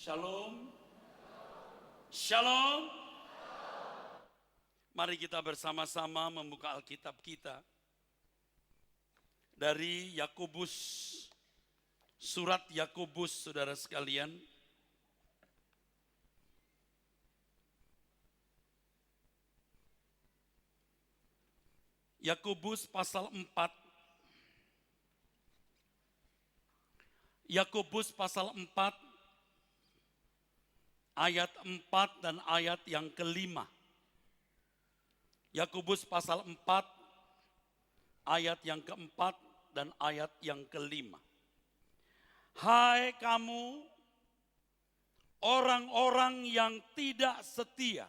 Shalom. Shalom. Mari kita bersama-sama membuka Alkitab kita dari Yakobus, surat Yakobus, saudara sekalian. Yakobus pasal 4. Yakobus pasal 4 ayat 4 dan ayat yang kelima. Yakobus pasal 4 ayat yang keempat dan ayat yang kelima. Hai kamu orang-orang yang tidak setia,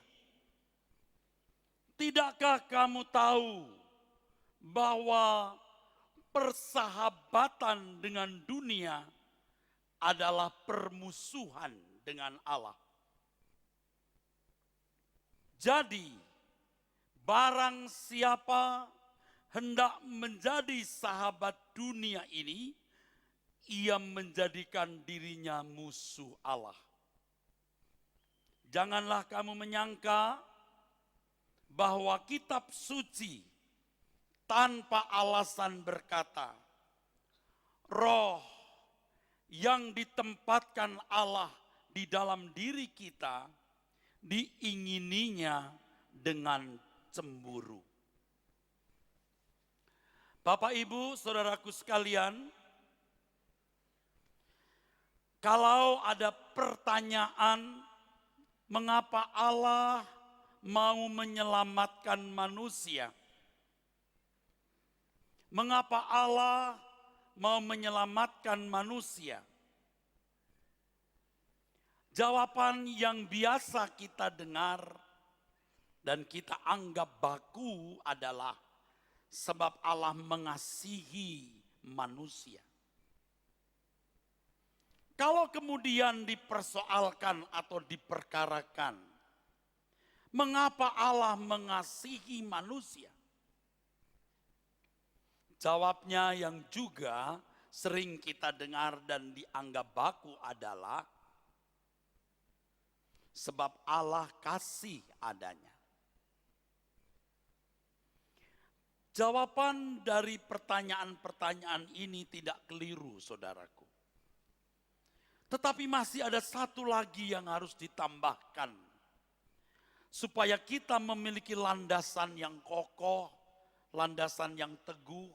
tidakkah kamu tahu bahwa persahabatan dengan dunia adalah permusuhan dengan Allah? Jadi, barang siapa hendak menjadi sahabat dunia ini, ia menjadikan dirinya musuh Allah. Janganlah kamu menyangka bahwa kitab suci tanpa alasan berkata, roh yang ditempatkan Allah di dalam diri kita diingininya dengan cemburu. Bapak, Ibu, saudaraku sekalian, kalau ada pertanyaan mengapa Allah mau menyelamatkan manusia, mengapa Allah mau menyelamatkan manusia? Jawaban yang biasa kita dengar dan kita anggap baku adalah sebab Allah mengasihi manusia. Kalau kemudian dipersoalkan atau diperkarakan, mengapa Allah mengasihi manusia? Jawabnya yang juga sering kita dengar dan dianggap baku adalah sebab Allah kasih adanya. Jawaban dari pertanyaan-pertanyaan ini tidak keliru, saudaraku. Tetapi masih ada satu lagi yang harus ditambahkan, supaya kita memiliki landasan yang kokoh, landasan yang teguh,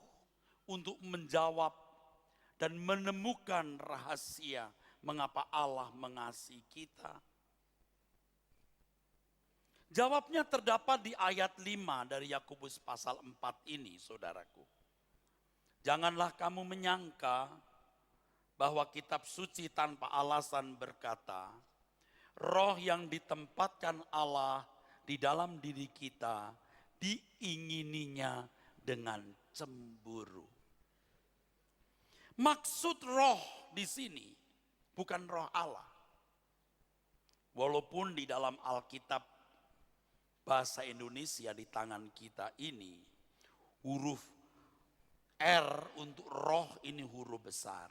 untuk menjawab dan menemukan rahasia mengapa Allah mengasihi kita. Jawabnya terdapat di ayat 5 dari Yakobus pasal 4 ini, saudaraku. Janganlah kamu menyangka bahwa kitab suci tanpa alasan berkata, roh yang ditempatkan Allah di dalam diri kita diingininya dengan cemburu. Maksud roh di sini bukan roh Allah. Walaupun di dalam Alkitab bahasa Indonesia di tangan kita ini, huruf R untuk roh ini huruf besar.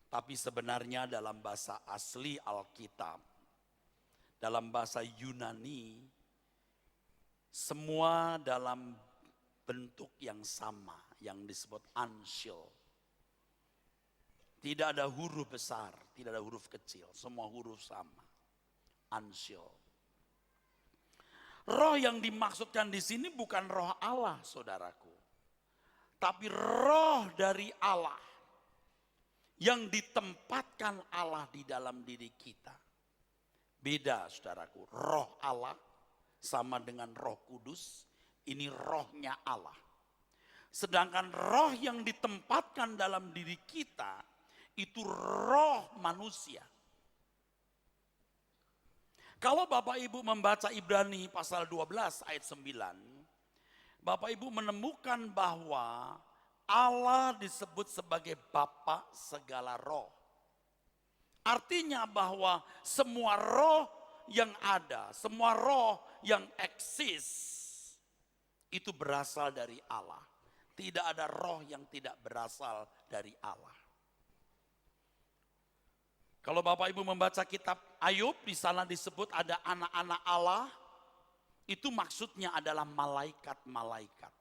Tapi sebenarnya dalam bahasa asli Alkitab, dalam bahasa Yunani, semua dalam bentuk yang sama, yang disebut anshel. Tidak ada huruf besar, tidak ada huruf kecil, semua huruf sama. Anshel. Roh yang dimaksudkan di sini bukan roh Allah, saudaraku. Tapi roh dari Allah yang ditempatkan Allah di dalam diri kita. Beda, saudaraku. Roh Allah sama dengan Roh Kudus, ini rohnya Allah. Sedangkan roh yang ditempatkan dalam diri kita itu roh manusia. Kalau Bapak Ibu membaca Ibrani pasal 12 ayat 9, Bapak Ibu menemukan bahwa Allah disebut sebagai Bapa segala roh. Artinya bahwa semua roh yang ada, semua roh yang eksis, itu berasal dari Allah. Tidak ada roh yang tidak berasal dari Allah. Kalau Bapak Ibu membaca kitab Ayub, di sana disebut ada anak-anak Allah, itu maksudnya adalah malaikat-malaikat.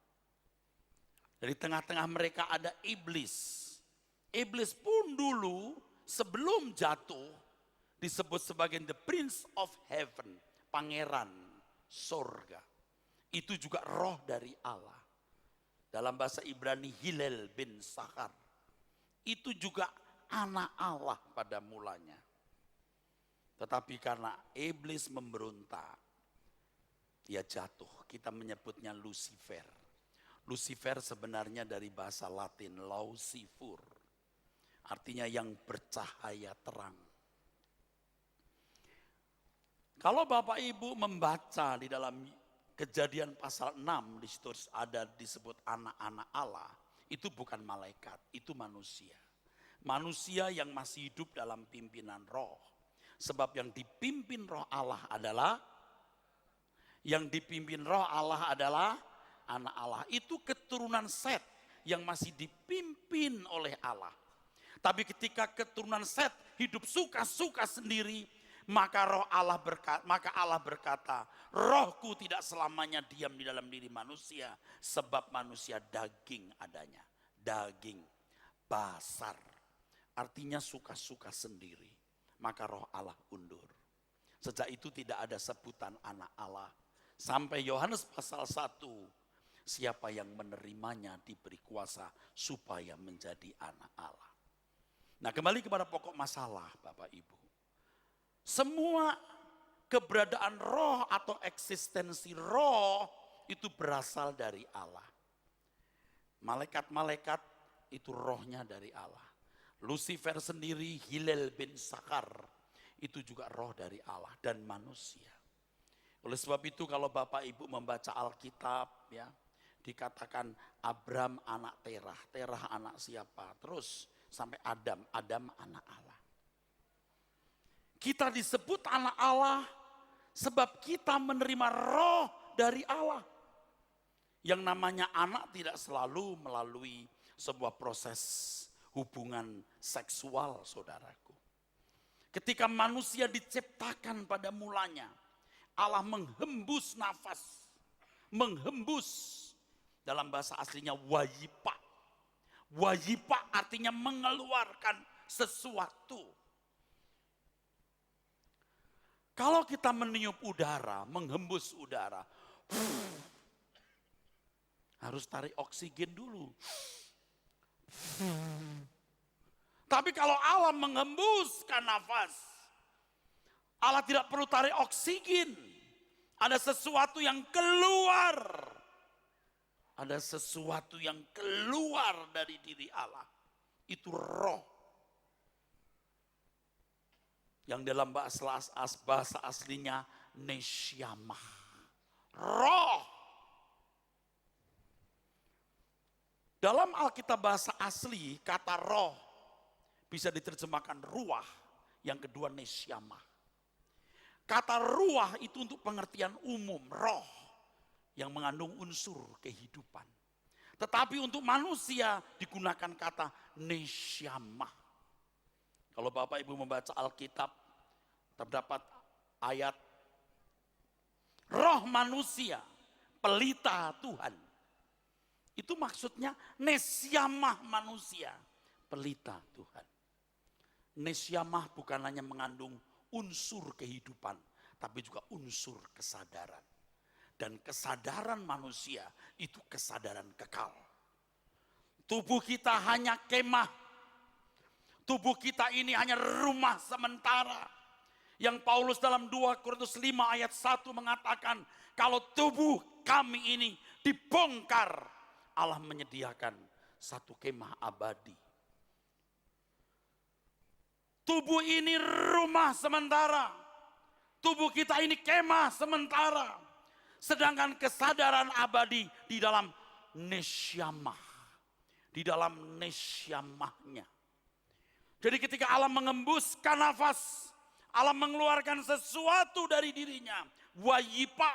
Dari tengah-tengah mereka ada iblis. Iblis pun dulu sebelum jatuh disebut sebagai the prince of heaven, pangeran sorga. Itu juga roh dari Allah. Dalam bahasa Ibrani Hillel bin Sakhar. Itu juga anak Allah pada mulanya. Tetapi karena iblis memberontak, dia jatuh. Kita menyebutnya Lucifer. Lucifer sebenarnya dari bahasa Latin lausifur. Artinya yang bercahaya terang. Kalau Bapak Ibu membaca di dalam Kejadian pasal 6, di situ ada disebut anak-anak Allah. Itu bukan malaikat, itu manusia. Manusia yang masih hidup dalam pimpinan roh. Sebab yang dipimpin roh Allah adalah, anak Allah. Itu keturunan Set yang masih dipimpin oleh Allah. Tapi ketika keturunan Set hidup suka-suka sendiri, maka Allah berkata, rohku tidak selamanya diam di dalam diri manusia, sebab manusia daging adanya, daging, basar. Artinya suka-suka sendiri, maka roh Allah undur. Sejak itu tidak ada sebutan anak Allah. Sampai Yohanes pasal 1, siapa yang menerimanya diberi kuasa supaya menjadi anak Allah. Nah, kembali kepada pokok masalah Bapak Ibu. Semua keberadaan roh atau eksistensi roh itu berasal dari Allah. Malaikat-malaikat itu rohnya dari Allah. Lucifer sendiri, Hillel bin Sakhar, itu juga roh dari Allah dan manusia. Oleh sebab itu kalau Bapak Ibu membaca Alkitab, ya, dikatakan Abram anak Terah, Terah anak siapa? Terus sampai Adam, Adam anak Allah. Kita disebut anak Allah sebab kita menerima roh dari Allah. Yang namanya anak tidak selalu melalui sebuah proses hubungan seksual, saudaraku. Ketika manusia diciptakan pada mulanya, Allah menghembus nafas. Menghembus, dalam bahasa aslinya wayipa. Wayipa artinya mengeluarkan sesuatu. Kalau kita meniup udara, menghembus udara, harus tarik oksigen dulu. Tapi kalau Allah menghembuskan nafas, Allah tidak perlu tarik oksigen. Ada sesuatu yang keluar. Ada sesuatu yang keluar dari diri Allah. Itu roh. Yang dalam bahasa aslinya nesyamah. Roh. Dalam Alkitab bahasa asli, kata roh bisa diterjemahkan ruah. Yang kedua nesyamah. Kata ruah itu untuk pengertian umum, roh. Yang mengandung unsur kehidupan. Tetapi untuk manusia digunakan kata nesyamah. Kalau Bapak Ibu membaca Alkitab, terdapat ayat roh manusia, pelita Tuhan. Itu maksudnya nesyamah manusia, pelita Tuhan. Nesyamah bukan hanya mengandung unsur kehidupan, tapi juga unsur kesadaran. Dan kesadaran manusia itu kesadaran kekal. Tubuh kita hanya kemah. Tubuh kita ini hanya rumah sementara. Yang Paulus dalam 2 Korintus 5 ayat 1 mengatakan, kalau tubuh kami ini dibongkar, Allah menyediakan satu kemah abadi. Tubuh ini rumah sementara. Tubuh kita ini kemah sementara. Sedangkan kesadaran abadi di dalam nesyamah. Di dalam nesyamahnya. Jadi ketika Allah mengembuskan nafas, Allah mengeluarkan sesuatu dari dirinya, wayipa.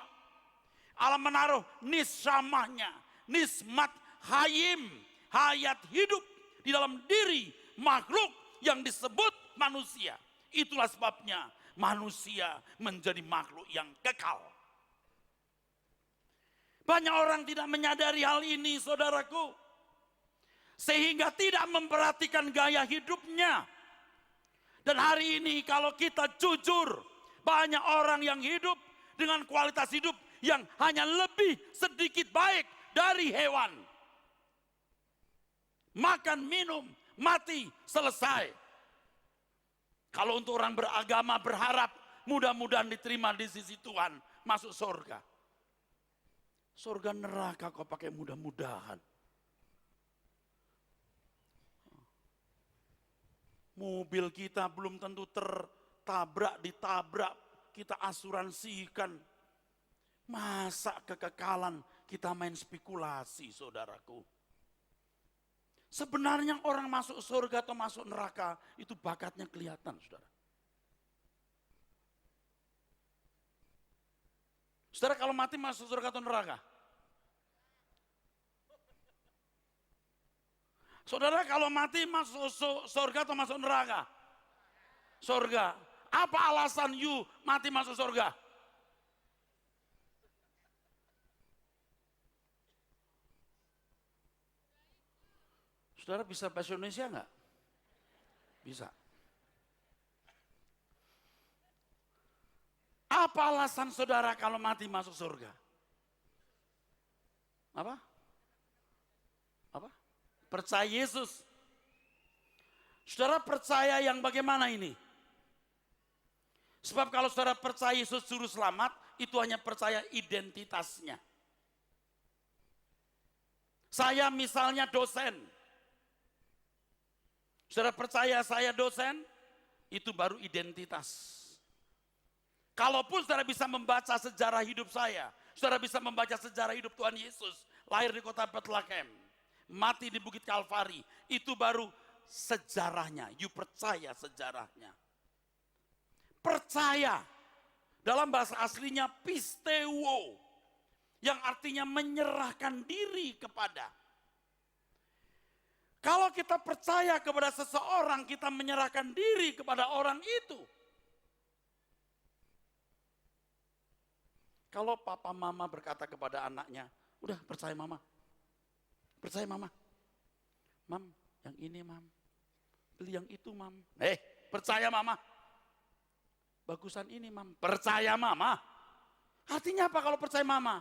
Allah menaruh nishamahnya, nismat hayim, hayat hidup di dalam diri makhluk yang disebut manusia. Itulah sebabnya manusia menjadi makhluk yang kekal. Banyak orang tidak menyadari hal ini, saudaraku. Sehingga tidak memperhatikan gaya hidupnya. Dan hari ini kalau kita jujur, banyak orang yang hidup dengan kualitas hidup yang hanya lebih sedikit baik dari hewan. Makan, minum, mati, selesai. Kalau untuk orang beragama berharap mudah-mudahan diterima di sisi Tuhan, masuk surga. Surga neraka kok pakai mudah-mudahan. Mobil kita belum tentu ditabrak, kita asuransikan. Masa kekekalan kita main spekulasi, saudaraku. Sebenarnya orang masuk surga atau masuk neraka itu bakatnya kelihatan, saudara. Saudara kalau mati masuk surga atau neraka? Saudara kalau mati masuk surga atau masuk neraka? Surga. Apa alasan you mati masuk surga? Saudara bisa bahasa Indonesia enggak? Bisa. Apa alasan saudara kalau mati masuk surga? Apa? Apa? Percaya Yesus. Saudara percaya yang bagaimana ini? Sebab kalau saudara percaya Yesus juru selamat, itu hanya percaya identitasnya. Saya misalnya dosen. Saudara percaya saya dosen, itu baru identitas. Kalaupun saudara bisa membaca sejarah hidup saya, saudara bisa membaca sejarah hidup Tuhan Yesus, lahir di kota Bethlehem, mati di Bukit Kalvari, itu baru sejarahnya. You percaya sejarahnya. Percaya, dalam bahasa aslinya pisteuo, yang artinya menyerahkan diri kepada. Kalau kita percaya kepada seseorang, kita menyerahkan diri kepada orang itu. Kalau papa mama berkata kepada anaknya, udah percaya mama. Percaya mama. Mam, yang ini mam. Beli yang itu mam. Percaya mama. Bagusan ini mam. Percaya mama. Artinya apa kalau percaya mama?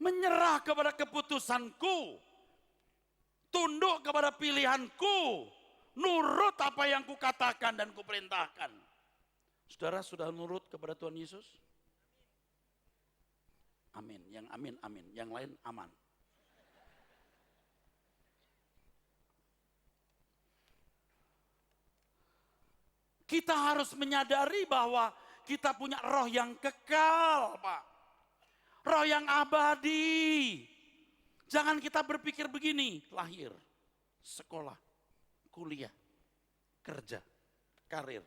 Menyerah kepada keputusanku. Tunduk kepada pilihanku. Nurut apa yang kukatakan dan kuperintahkan. Saudara sudah nurut kepada Tuhan Yesus? Amin, yang amin, amin, yang lain aman. Kita harus menyadari bahwa kita punya roh yang kekal, Pak. Roh yang abadi. Jangan kita berpikir begini, lahir, sekolah, kuliah, kerja, karir,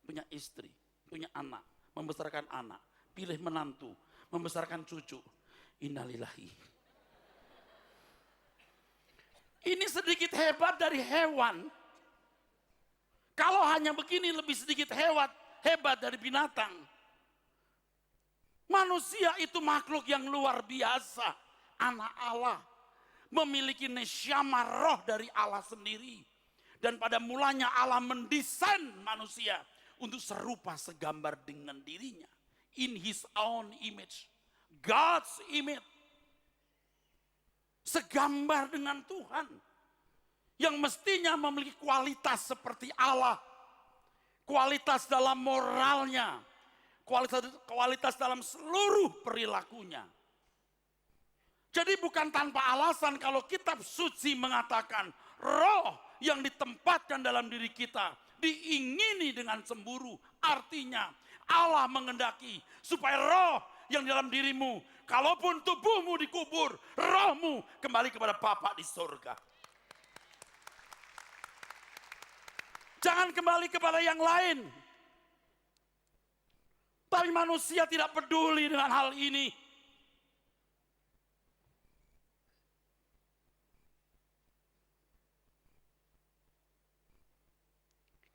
punya istri, punya anak, membesarkan anak, pilih menantu, membesarkan cucu. Innalillahi. Ini sedikit hebat dari hewan. Kalau hanya begini lebih sedikit hebat dari binatang. Manusia itu makhluk yang luar biasa. Anak Allah. Memiliki nesyama roh dari Allah sendiri. Dan pada mulanya Allah mendesain manusia untuk serupa segambar dengan dirinya. In his own image. God's image. Segambar dengan Tuhan. Yang mestinya memiliki kualitas seperti Allah. Kualitas dalam moralnya. Kualitas dalam seluruh perilakunya. Jadi bukan tanpa alasan kalau kitab suci mengatakan roh yang ditempatkan dalam diri kita diingini dengan cemburu. Artinya Allah mengendaki supaya roh yang dalam dirimu, kalaupun tubuhmu dikubur, rohmu kembali kepada Bapa di surga. Jangan kembali kepada yang lain. Tapi manusia tidak peduli dengan hal ini.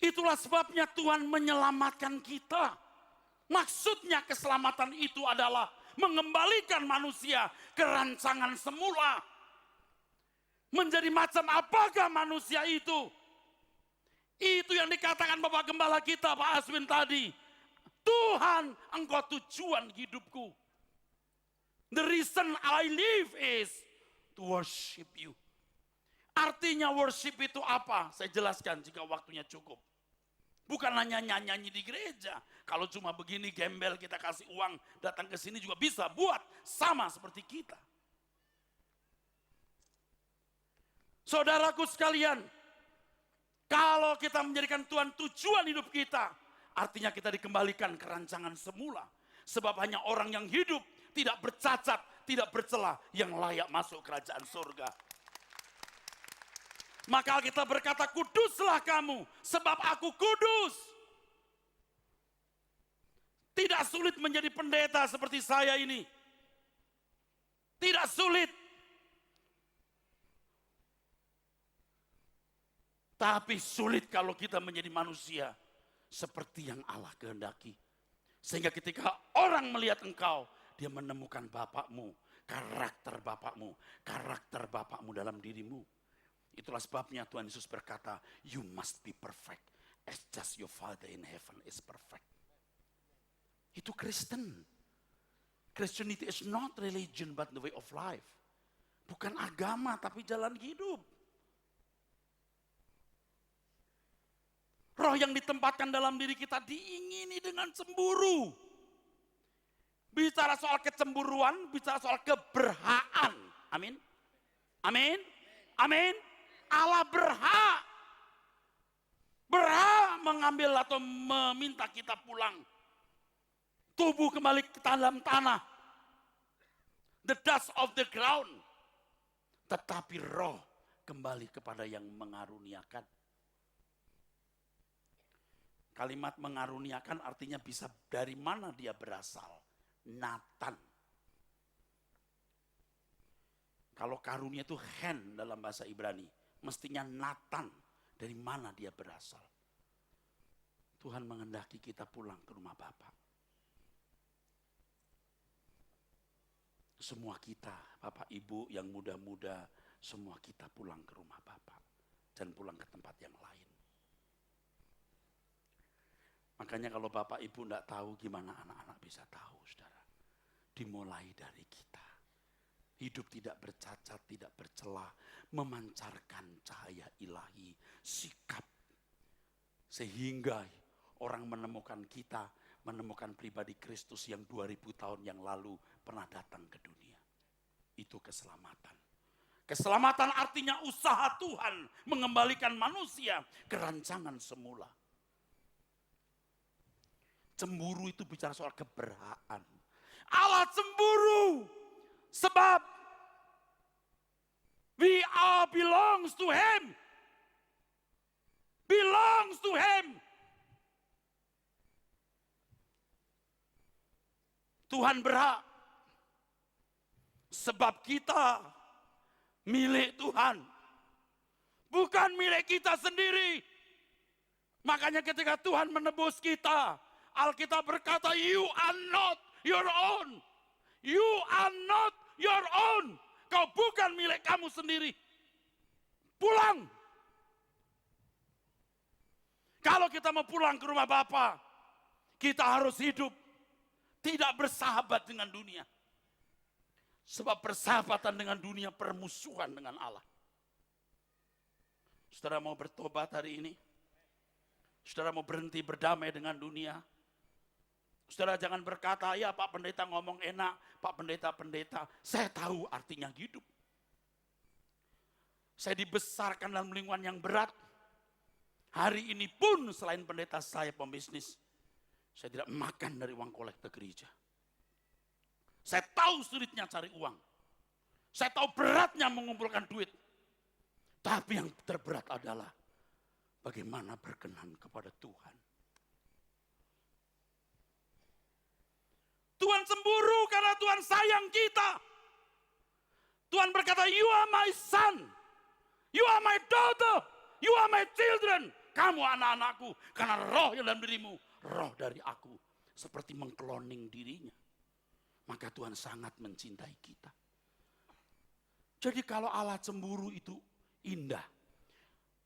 Itulah sebabnya Tuhan menyelamatkan kita. Maksudnya keselamatan itu adalah mengembalikan manusia ke rancangan semula. Menjadi macam apakah manusia itu? Itu yang dikatakan Bapak Gembala kita, Pak Aswin tadi. Tuhan, Engkau tujuan hidupku. The reason I live is to worship you. Artinya worship itu apa? Saya jelaskan jika waktunya cukup. Bukan hanya nyanyi di gereja. Kalau cuma begini gembel kita kasih uang datang ke sini juga bisa buat sama seperti kita. Saudaraku sekalian, kalau kita menjadikan Tuhan tujuan hidup kita, artinya kita dikembalikan ke rancangan semula. Sebab hanya orang yang hidup tidak bercacat, tidak bercela yang layak masuk kerajaan surga. Maka kita berkata, kuduslah kamu, sebab aku kudus. Tidak sulit menjadi pendeta seperti saya ini. Tidak sulit. Tapi sulit kalau kita menjadi manusia seperti yang Allah kehendaki. Sehingga ketika orang melihat engkau, dia menemukan Bapakmu, karakter Bapakmu dalam dirimu. Itulah sebabnya Tuhan Yesus berkata, you must be perfect as just your Father in heaven is perfect. Itu Kristen. Christianity is not religion but the way of life. Bukan agama tapi jalan hidup. Roh yang ditempatkan dalam diri kita diingini dengan cemburu. Bicara soal kecemburuan, bicara soal keberhaan. Amin. Amin. Amin. Allah berhak mengambil atau meminta kita pulang. Tubuh kembali ke dalam tanah. The dust of the ground. Tetapi roh kembali kepada yang mengaruniakan. Kalimat mengaruniakan artinya bisa dari mana dia berasal. Nathan. Kalau karunia itu hen dalam bahasa Ibrani. Mestinya Nathan. Dari mana dia berasal. Tuhan menghendaki kita pulang ke rumah Bapa. Semua kita, Bapak Ibu yang muda-muda, semua kita pulang ke rumah Bapa. Dan pulang ke tempat yang lain. Makanya kalau Bapak Ibu tidak tahu gimana anak-anak bisa tahu, saudara. Dimulai dari kita. Hidup tidak bercacat, tidak bercelah, memancarkan cahaya ilahi, sikap. Sehingga orang menemukan kita, menemukan pribadi Kristus yang 2000 tahun yang lalu pernah datang ke dunia. Itu keselamatan. Keselamatan artinya usaha Tuhan mengembalikan manusia ke rancangan semula. Cemburu itu bicara soal keberhaan. Allah cemburu sebab we all belongs to Him. Belongs to Him. Tuhan berhak sebab kita milik Tuhan. Bukan milik kita sendiri. Makanya ketika Tuhan menebus kita, Alkitab berkata, you are not your own. You are not your own. Kau bukan milik kamu sendiri. Pulang. Kalau kita mau pulang ke rumah Bapa, kita harus hidup tidak bersahabat dengan dunia. Sebab persahabatan dengan dunia permusuhan dengan Allah. Saudara mau bertobat hari ini? Saudara mau berhenti berdamai dengan dunia? Saudara jangan berkata, ya Pak Pendeta ngomong enak, Pak Pendeta. Saya tahu artinya hidup. Saya dibesarkan dalam lingkungan yang berat. Hari ini pun selain pendeta saya pembisnis, saya tidak makan dari uang kolekte gereja. Saya tahu sulitnya cari uang. Saya tahu beratnya mengumpulkan duit. Tapi yang terberat adalah bagaimana berkenan kepada Tuhan. Tuhan cemburu karena Tuhan sayang kita. Tuhan berkata, you are my son. You are my daughter. You are my children. kamu anak-anakku, karena roh yang dalam dirimu, roh dari aku. Seperti mengkloning dirinya. Maka Tuhan sangat mencintai kita. Jadi kalau Allah cemburu itu indah.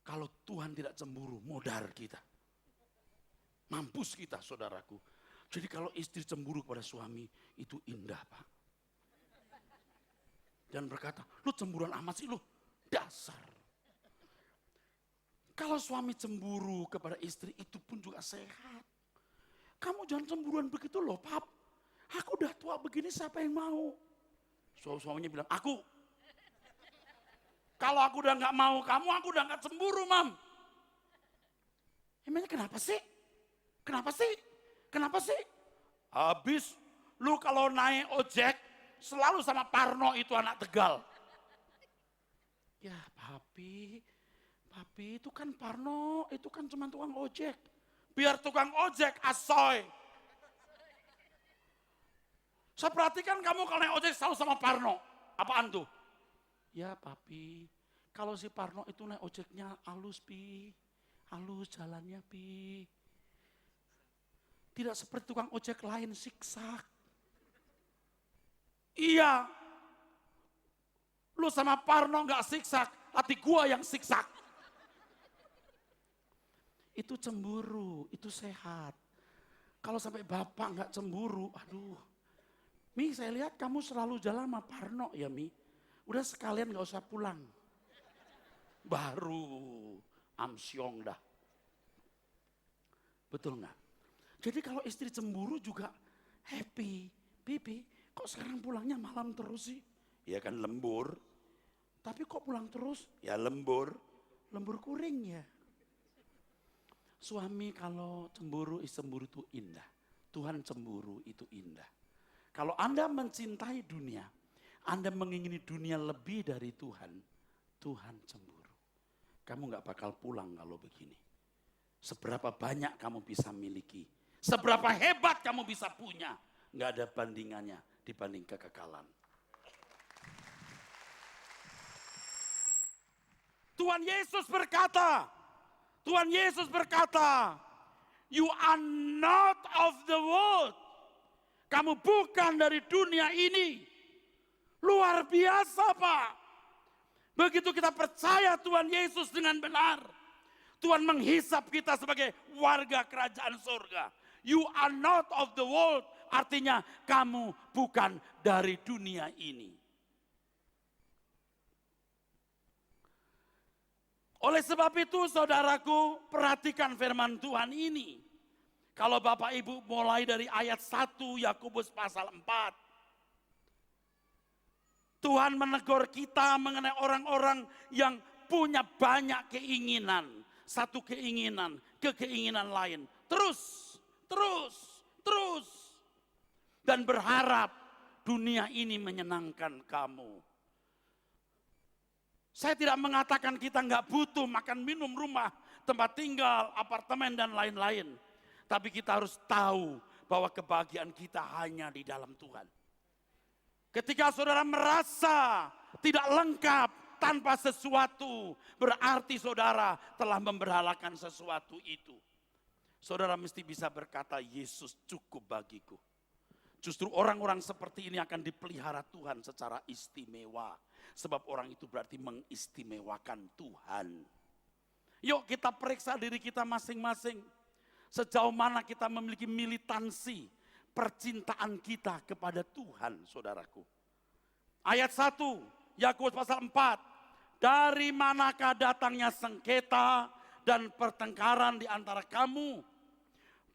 Kalau Tuhan tidak cemburu, modar kita. Mampus kita, saudaraku. Jadi kalau istri cemburu pada suami, itu indah, Pak. Dan berkata, lu cemburuan amat sih lu, dasar. Kalau suami cemburu kepada istri, itu pun juga sehat. Kamu jangan cemburuan begitu loh, Pap. Aku udah tua begini, siapa yang mau? Suaminya bilang, aku. Kalau aku udah gak mau kamu, aku udah gak cemburu, Mam. Emangnya kenapa sih? Kenapa sih? Kenapa sih? Habis lu kalau naik ojek, selalu sama Parno itu anak Tegal. Ya papi itu kan Parno, itu kan cuma tukang ojek. Biar tukang ojek asoy. Saya perhatikan kamu kalau naik ojek selalu sama Parno. Apaan tuh? Ya papi, kalau si Parno itu naik ojeknya halus pi. Halus jalannya pi. Tidak seperti tukang ojek lain siksak. Iya. Lu sama Parno gak siksak, hati gua yang siksak. Itu cemburu, itu sehat. Kalau sampai bapak gak cemburu, aduh. Mi, saya lihat kamu selalu jalan sama Parno ya Mi. Udah sekalian gak usah pulang. Baru amsyong dah. Betul gak? Jadi kalau istri cemburu juga happy. Bibi, kok sekarang pulangnya malam terus sih? Ya kan lembur. Tapi kok pulang terus? Ya lembur. Lembur kuring ya. Suami kalau cemburu itu indah. Tuhan cemburu itu indah. Kalau Anda mencintai dunia, Anda mengingini dunia lebih dari Tuhan, Tuhan cemburu. Kamu gak bakal pulang kalau begini. Seberapa banyak kamu bisa miliki, seberapa hebat kamu bisa punya, gak ada bandingannya dibanding kekekalan. Tuhan Yesus berkata, you are not of the world. Kamu bukan dari dunia ini. Luar biasa Pak. Begitu kita percaya Tuhan Yesus dengan benar, Tuhan menghisap kita sebagai warga kerajaan surga. You are not of the world, artinya kamu bukan dari dunia ini. Oleh sebab itu saudaraku, perhatikan firman Tuhan ini. Kalau Bapak Ibu mulai dari ayat 1 Yakobus pasal 4. Tuhan menegur kita mengenai orang-orang yang punya banyak keinginan. Satu keinginan ke keinginan lain. Terus. Dan berharap dunia ini menyenangkan kamu. Saya tidak mengatakan kita nggak butuh makan, minum, rumah, tempat tinggal, apartemen dan lain-lain. Tapi kita harus tahu bahwa kebahagiaan kita hanya di dalam Tuhan. Ketika saudara merasa tidak lengkap tanpa sesuatu, berarti saudara telah memberhalakan sesuatu itu. Saudara mesti bisa berkata, Yesus cukup bagiku. Justru orang-orang seperti ini akan dipelihara Tuhan secara istimewa. Sebab orang itu berarti mengistimewakan Tuhan. Yuk kita periksa diri kita masing-masing. Sejauh mana kita memiliki militansi percintaan kita kepada Tuhan, saudaraku. Ayat 1, Yakobus pasal 4. Dari manakah datangnya sengketa dan pertengkaran di antara kamu?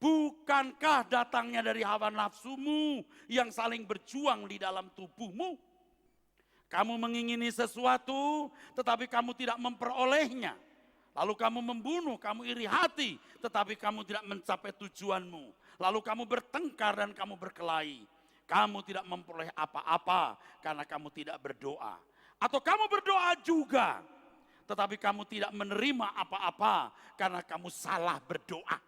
Bukankah datangnya dari hawa nafsumu yang saling berjuang di dalam tubuhmu? Kamu mengingini sesuatu, tetapi kamu tidak memperolehnya. Lalu kamu membunuh, kamu iri hati, tetapi kamu tidak mencapai tujuanmu. Lalu kamu bertengkar dan kamu berkelahi. Kamu tidak memperoleh apa-apa karena kamu tidak berdoa. Atau kamu berdoa juga, tetapi kamu tidak menerima apa-apa karena kamu salah berdoa.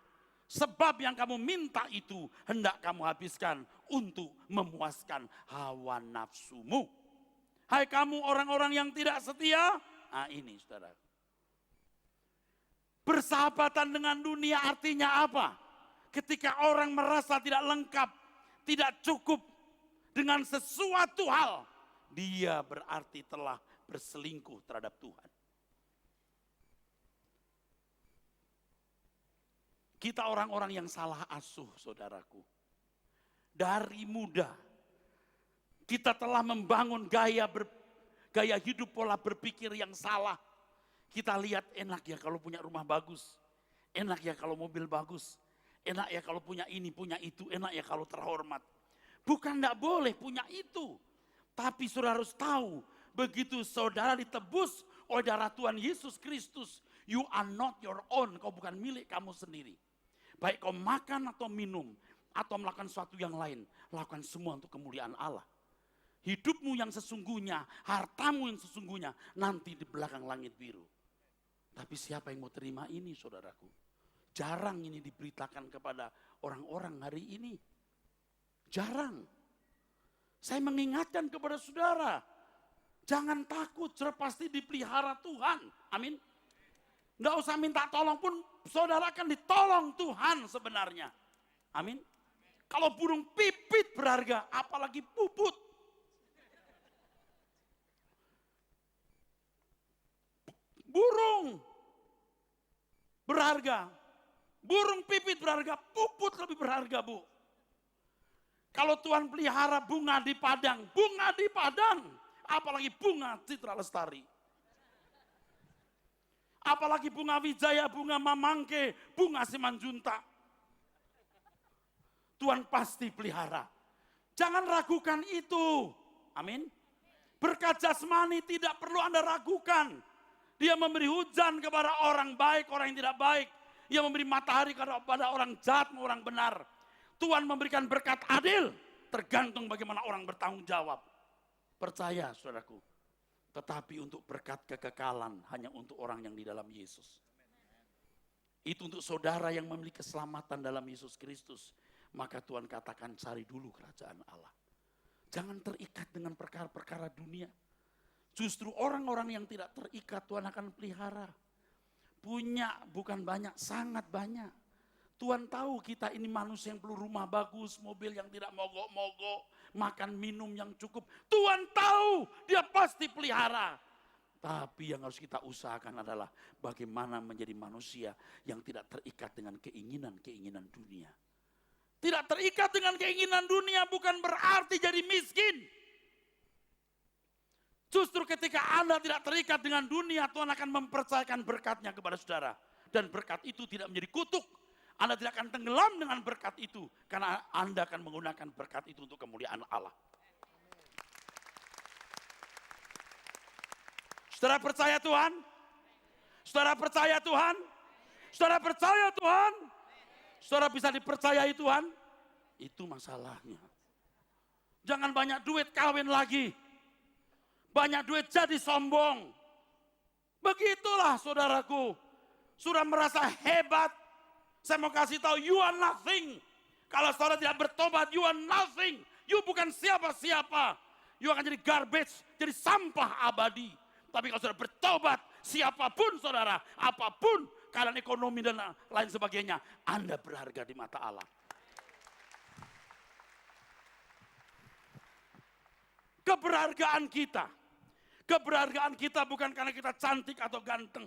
Sebab yang kamu minta itu hendak kamu habiskan untuk memuaskan hawa nafsumu. Hai kamu orang-orang yang tidak setia. Nah ini saudara. Bersahabatan dengan dunia artinya apa? Ketika orang merasa tidak lengkap, tidak cukup dengan sesuatu hal, dia berarti telah berselingkuh terhadap Tuhan. Kita orang-orang yang salah asuh, saudaraku. Dari muda, kita telah membangun gaya hidup, pola berpikir yang salah. Kita lihat enak ya kalau punya rumah bagus. Enak ya kalau mobil bagus. Enak ya kalau punya ini, punya itu. Enak ya kalau terhormat. Bukan tidak boleh punya itu. Tapi saudara harus tahu, begitu saudara ditebus oleh darah Tuhan Yesus Kristus, you are not your own. Kau bukan milik kamu sendiri. Baik kau makan atau minum, atau melakukan sesuatu yang lain, lakukan semua untuk kemuliaan Allah. Hidupmu yang sesungguhnya, hartamu yang sesungguhnya, nanti di belakang langit biru. Tapi siapa yang mau terima ini, saudaraku? Jarang ini diberitakan kepada orang-orang hari ini. Jarang. Saya mengingatkan kepada saudara, jangan takut, pasti dipelihara Tuhan. Amin. Nggak usah minta tolong pun, saudara akan ditolong Tuhan sebenarnya. Amin. Kalau burung pipit berharga, apalagi puput. Burung berharga, burung pipit berharga, puput lebih berharga, Bu. Kalau Tuhan pelihara bunga di padang, apalagi bunga Citra Lestari. Apalagi bunga Wijaya, bunga Mamangke, bunga Simanjuntak. Tuhan pasti pelihara. Jangan ragukan itu. Amin. Berkat jasmani tidak perlu Anda ragukan. Dia memberi hujan kepada orang baik, orang yang tidak baik. Dia memberi matahari kepada orang jahat, orang benar. Tuhan memberikan berkat adil, tergantung bagaimana orang bertanggung jawab. Percaya, saudaraku. Tetapi untuk berkat kekekalan hanya untuk orang yang di dalam Yesus. Itu untuk saudara yang memiliki keselamatan dalam Yesus Kristus. Maka Tuhan katakan cari dulu kerajaan Allah. Jangan terikat dengan perkara-perkara dunia. Justru orang-orang yang tidak terikat Tuhan akan pelihara. Punya bukan banyak, sangat banyak. Tuhan tahu kita ini manusia yang perlu rumah bagus, mobil yang tidak mogok-mogok, makan minum yang cukup. Tuhan tahu, dia pasti pelihara. Tapi yang harus kita usahakan adalah bagaimana menjadi manusia yang tidak terikat dengan keinginan-keinginan dunia. Tidak terikat dengan keinginan dunia bukan berarti jadi miskin. Justru ketika Anda tidak terikat dengan dunia, Tuhan akan mempercayakan berkatnya kepada saudara. Dan berkat itu tidak menjadi kutuk. Anda tidak akan tenggelam dengan berkat itu. Karena Anda akan menggunakan berkat itu untuk kemuliaan Allah. Saudara percaya Tuhan? Saudara percaya Tuhan? Saudara percaya Tuhan? Saudara bisa dipercayai Tuhan? Itu masalahnya. Jangan banyak duit kawin lagi. Banyak duit jadi sombong. Begitulah saudaraku. Sudah merasa hebat. Saya mau kasih tahu, you are nothing. Kalau saudara tidak bertobat, you are nothing. You bukan siapa-siapa. You akan jadi garbage, jadi sampah abadi. Tapi kalau saudara bertobat, siapapun saudara, apapun keadaan ekonomi dan lain sebagainya, Anda berharga di mata Allah. Keberhargaan kita bukan karena kita cantik atau ganteng.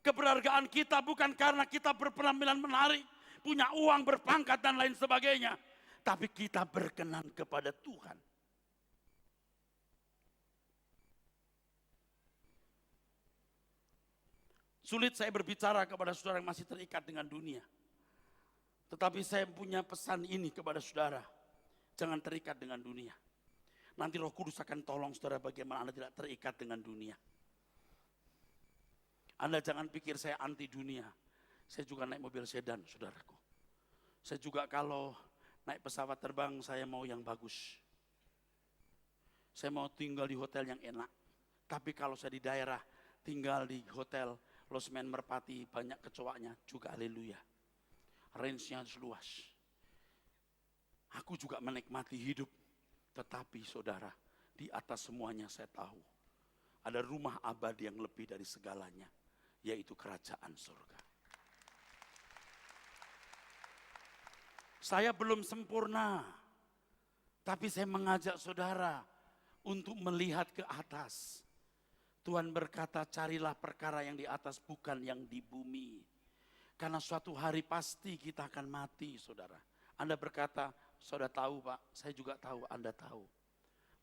Keberhargaan kita bukan karena kita berpenampilan menarik, punya uang, berpangkat dan lain sebagainya. Tapi kita berkenan kepada Tuhan. Sulit saya berbicara kepada saudara yang masih terikat dengan dunia. Tetapi saya punya pesan ini kepada saudara. Jangan terikat dengan dunia. Nanti Roh Kudus akan tolong saudara bagaimana Anda tidak terikat dengan dunia. Anda jangan pikir saya anti dunia. Saya juga naik mobil sedan, saudaraku. Saya juga kalau naik pesawat terbang, saya mau yang bagus. Saya mau tinggal di hotel yang enak. Tapi kalau saya di daerah, tinggal di hotel Losmen Merpati, banyak kecoaknya, juga haleluya. Range-nya luas. Aku juga menikmati hidup. Tetapi saudara, di atas semuanya saya tahu. Ada rumah abadi yang lebih dari segalanya. Yaitu kerajaan surga. Saya belum sempurna, tapi saya mengajak saudara untuk melihat ke atas. Tuhan berkata, carilah perkara yang di atas, bukan yang di bumi. Karena suatu hari pasti kita akan mati, saudara. Anda berkata, saudara tahu Pak, saya juga tahu, Anda tahu.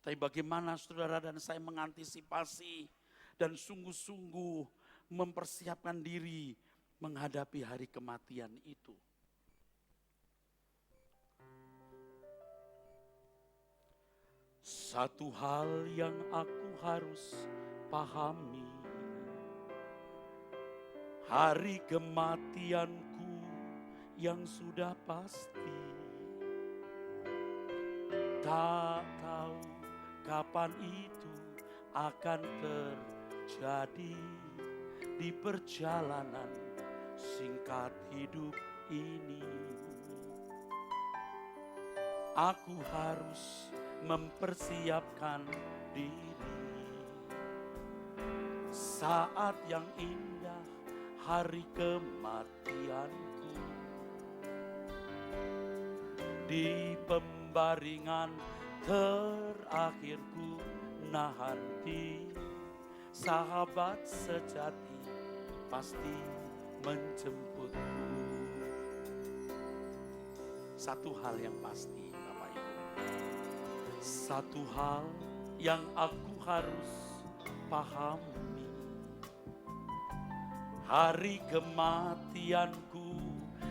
Tapi bagaimana saudara dan saya mengantisipasi dan sungguh-sungguh mempersiapkan diri menghadapi hari kematian itu. Satu hal yang aku harus pahami, hari kematianku yang sudah pasti. Tak tahu kapan itu akan terjadi di perjalanan singkat hidup ini. Aku harus mempersiapkan diri. Saat yang indah, hari kematianku, di pembaringan terakhirku nanti, sahabat sejati pasti menjemputku. Satu hal yang pasti, Bapak Ibu, satu hal yang aku harus pahami, hari kematianku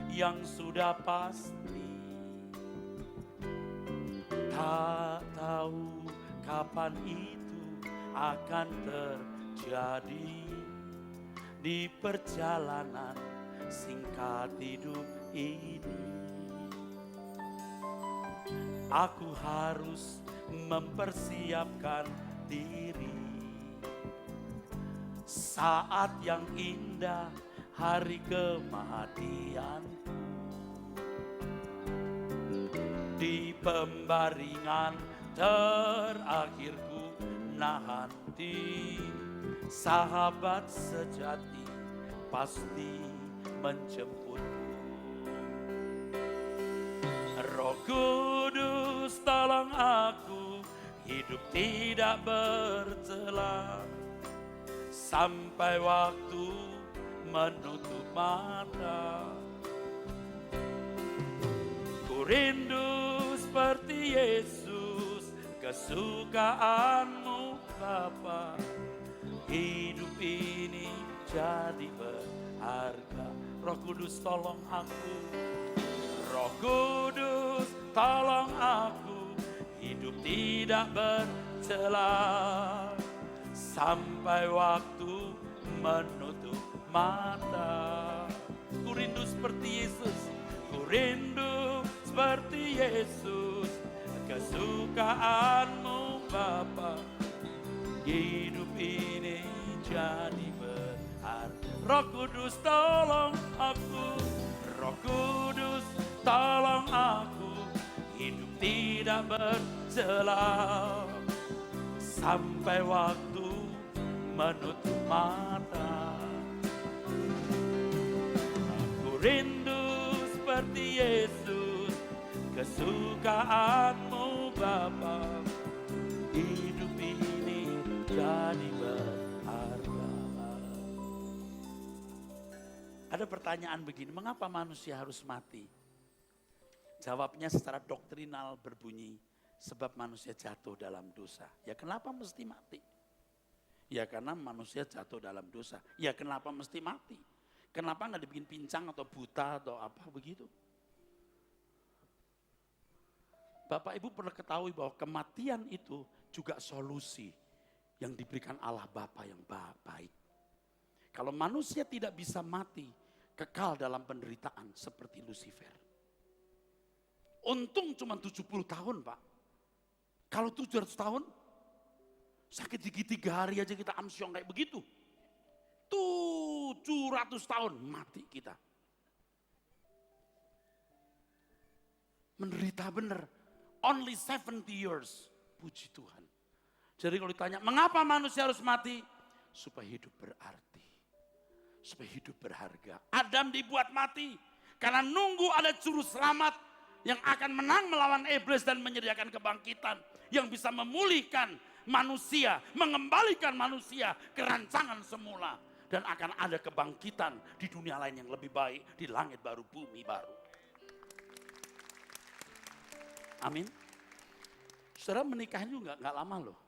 yang sudah pasti. Tak tahu kapan itu akan terjadi di perjalanan singkat hidup ini. Aku harus mempersiapkan diri. Saat yang indah, hari kematianku, di pembaringan terakhirku nanti, sahabat sejati pasti menjemputku. Roh Kudus tolong aku hidup tidak bercela sampai waktu menutup mata. Ku rindu seperti Yesus, kesukaanmu Bapa. Hidup ini jadi berharga. Roh Kudus tolong aku. Roh Kudus tolong aku hidup tidak bercela sampai waktu menutup mata. Ku rindu seperti Yesus, ku rindu seperti Yesus, kesukaanmu Bapa. Hidup ini jadi berharga. Roh Kudus tolong aku, Roh Kudus tolong aku hidup tidak bercela sampai waktu menutup mata. Aku rindu seperti Yesus, kesukaanmu Bapa. Hidup ini jadi berharga. Ada pertanyaan begini, mengapa manusia harus mati? Jawabnya secara doktrinal berbunyi, sebab manusia jatuh dalam dosa. Ya kenapa mesti mati? Ya karena manusia jatuh dalam dosa. Ya kenapa mesti mati? Kenapa nggak dibikin pincang atau buta atau apa begitu? Bapak Ibu perlu ketahui bahwa kematian itu juga solusi yang diberikan Allah Bapa yang baik. Kalau manusia tidak bisa mati, kekal dalam penderitaan seperti Lucifer. Untung cuma 70 tahun Pak. Kalau 700 tahun, sakit gigi 3 hari aja kita amsyong kayak begitu. 700 tahun mati kita. Menderita benar. Only 70 years. Puji Tuhan. Jadi kalau ditanya, mengapa manusia harus mati? Supaya hidup berarti. Supaya hidup berharga. Adam dibuat mati. Karena nunggu ada juru selamat yang akan menang melawan iblis dan menyediakan kebangkitan yang bisa memulihkan manusia, mengembalikan manusia ke rancangan semula, dan akan ada kebangkitan di dunia lain yang lebih baik, di langit baru, bumi baru. Amin. Saudara menikah juga nggak lama loh.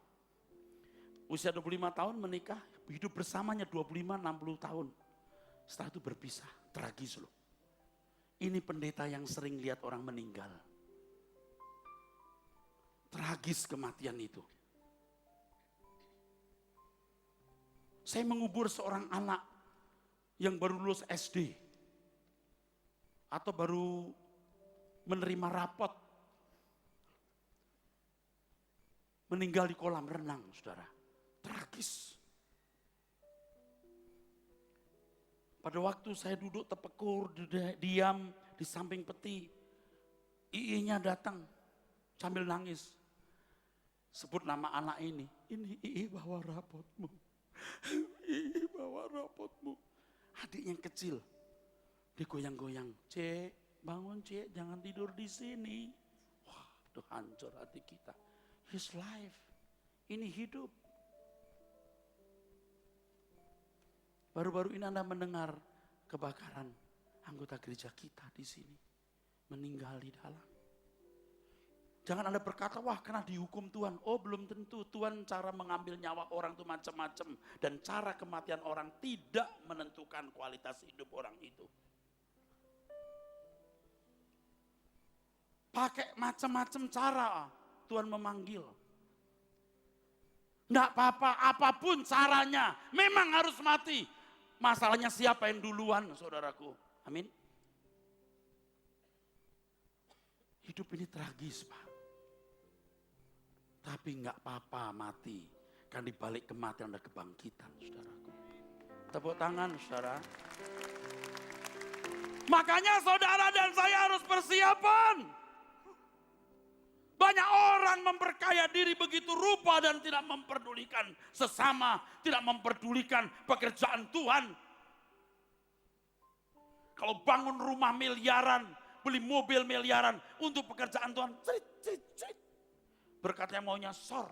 Usia 25 tahun menikah, hidup bersamanya 25-60 tahun. Setelah itu berpisah, tragis loh. Ini pendeta yang sering lihat orang meninggal. Tragis kematian itu. Saya mengubur seorang anak yang baru lulus SD. Atau baru menerima rapot. Meninggal di kolam renang, saudara. Tragis. Pada waktu saya duduk tepekur, diam di samping peti, Ii-nya datang sambil nangis. Sebut nama anak ini Ii bawa rapotmu. Ii bawa rapotmu. Adik yang kecil, digoyang-goyang. Cek, bangun cek, jangan tidur di sini. Wah, itu hancur hati kita. His life, ini hidup. Baru-baru ini Anda mendengar kebakaran anggota gereja kita di sini. Meninggal di dalam. Jangan Anda berkata, wah kena dihukum Tuhan. Oh belum tentu, Tuhan cara mengambil nyawa orang itu macam-macam. Dan cara kematian orang tidak menentukan kualitas hidup orang itu. Pakai macam-macam cara Tuhan memanggil. Enggak apa-apa, apapun caranya, memang harus mati. Masalahnya siapa yang duluan, saudaraku. Amin. Hidup ini tragis, Pak. Tapi enggak apa-apa mati. Kan di balik kematian ada kebangkitan, saudaraku. Tepuk tangan, saudara. Makanya saudara dan saya harus persiapan. Banyak orang memperkaya diri begitu rupa dan tidak memperdulikan sesama, tidak memperdulikan pekerjaan Tuhan. Kalau bangun rumah miliaran, beli mobil miliaran untuk pekerjaan Tuhan, cerit. Berkatnya maunya sor.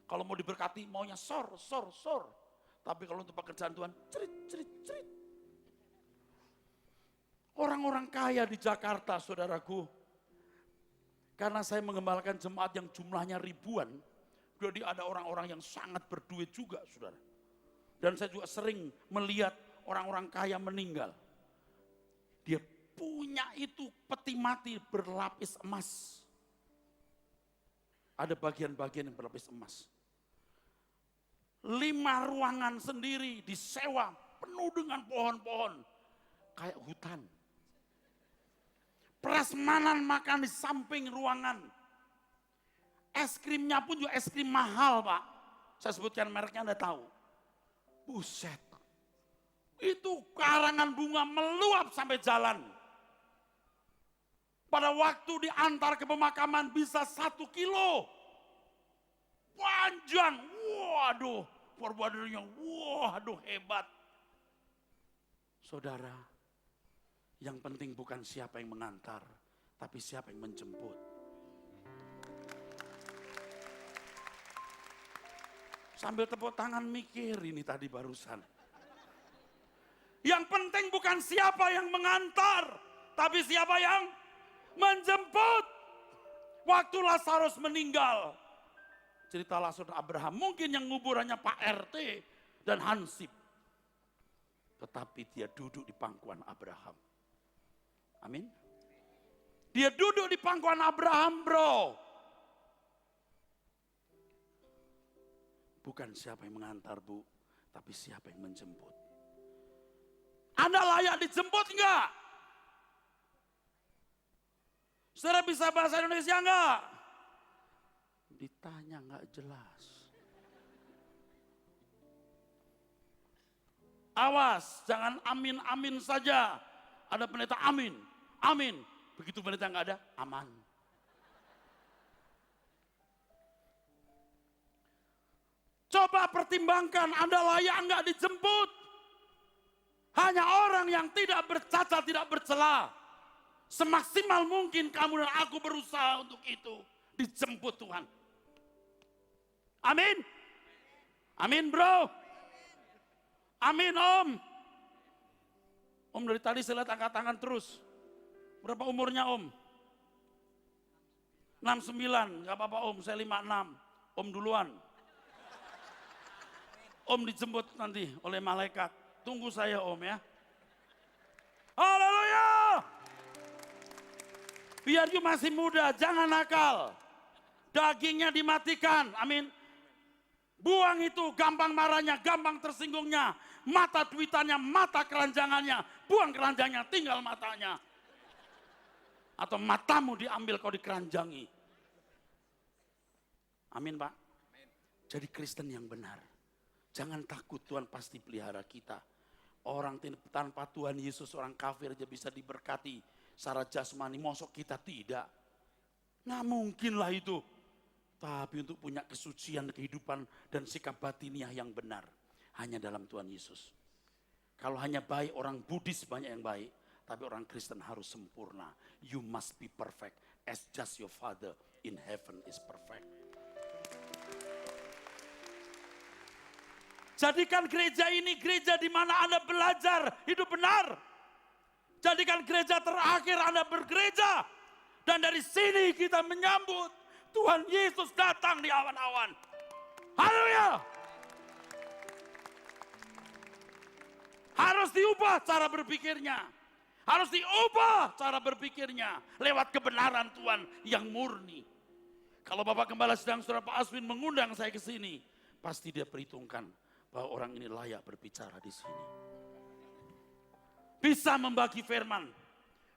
Kalau mau diberkati maunya sor. Tapi kalau untuk pekerjaan Tuhan, cerit. Orang-orang kaya di Jakarta, saudaraku, karena saya mengembalakan jemaat yang jumlahnya ribuan, jadi ada orang-orang yang sangat berduit juga, saudara. Dan saya juga sering melihat orang-orang kaya meninggal. Dia punya itu peti mati berlapis emas. Ada bagian-bagian yang berlapis emas. 5 ruangan sendiri disewa, penuh dengan pohon-pohon. Kayak hutan. Prasmanan makan di samping ruangan. Es krimnya pun juga es krim mahal, Pak. Saya sebutkan mereknya Anda tahu. Buset. Itu karangan bunga meluap sampai jalan. Pada waktu diantar ke pemakaman bisa 1 kilo. Panjang. Waduh. Perbadannya waduh hebat. Saudara. Yang penting bukan siapa yang mengantar, tapi siapa yang menjemput. Sambil tepuk tangan mikir ini tadi barusan. Yang penting bukan siapa yang mengantar, tapi siapa yang menjemput. Waktu Lazarus meninggal, cerita Lazarus Abraham, mungkin yang nguburannya Pak RT dan Hansip. Tetapi dia duduk di pangkuan Abraham. Amin. Dia duduk di pangkuan Abraham, bro. Bukan siapa yang mengantar, Bu, tapi siapa yang menjemput. Anda layak dijemput enggak? Saudara bisa bahasa Indonesia enggak? Ditanya enggak jelas. Awas, jangan amin-amin saja. Ada pendeta amin. Amin. Begitu pendeta nggak ada, aman. Coba pertimbangkan Anda layak nggak dijemput. Hanya orang yang tidak bercacat, tidak bercela. Semaksimal mungkin kamu dan aku berusaha untuk itu. Dijemput Tuhan. Amin. Amin bro. Amin om. Om dari tadi saya lihat angkat tangan terus. Berapa umurnya om? 69, gak apa-apa om, saya 56. Om duluan. Om dijemput nanti oleh malaikat. Tunggu saya om ya. Haleluya. Biar you masih muda, jangan nakal. Dagingnya dimatikan, amin. Buang itu, gampang marahnya, gampang tersinggungnya. Mata duitannya, mata keranjangannya. Buang keranjangnya, tinggal matanya. Atau matamu diambil kau dikeranjangi. Amin Pak. Jadi Kristen yang benar. Jangan takut, Tuhan pasti pelihara kita. Orang tanpa Tuhan Yesus, orang kafir aja bisa diberkati secara jasmani, mosok kita tidak. Nggak mungkinlah itu. Tapi untuk punya kesucian kehidupan dan sikap batiniah yang benar, hanya dalam Tuhan Yesus. Kalau hanya baik, orang Buddhis banyak yang baik. Tapi orang Kristen harus sempurna. You must be perfect as just your Father in heaven is perfect. Jadikan gereja ini gereja di mana Anda belajar hidup benar. Jadikan gereja terakhir Anda bergereja. Dan dari sini kita menyambut Tuhan Yesus datang di awan-awan. Haleluya. Harus diubah cara berpikirnya. Harus diubah cara berpikirnya lewat kebenaran Tuhan yang murni. Kalau Bapak Gembala sedang Saudara Pak Aswin mengundang saya ke sini, pasti dia perhitungkan bahwa orang ini layak berbicara di sini. Bisa membagi firman,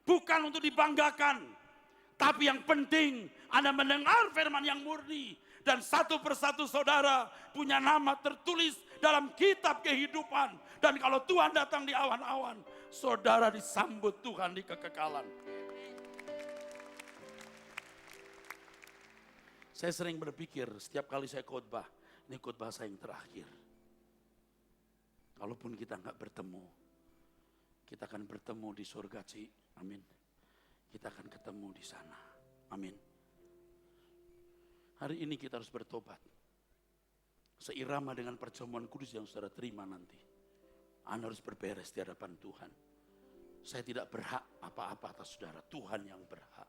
bukan untuk dibanggakan, tapi yang penting Anda mendengar firman yang murni. Dan satu persatu saudara punya nama tertulis dalam kitab kehidupan. Dan kalau Tuhan datang di awan-awan, saudara disambut Tuhan di kekekalan. Saya sering berpikir setiap kali saya khotbah, ini khotbah saya yang terakhir. Kalaupun kita nggak bertemu, kita akan bertemu di surga, Ci. Amin. Kita akan ketemu di sana. Amin. Hari ini kita harus bertobat. Seirama dengan perjamuan kudus yang saudara terima nanti. Anda harus berberes di hadapan Tuhan. Saya tidak berhak apa-apa atas saudara. Tuhan yang berhak.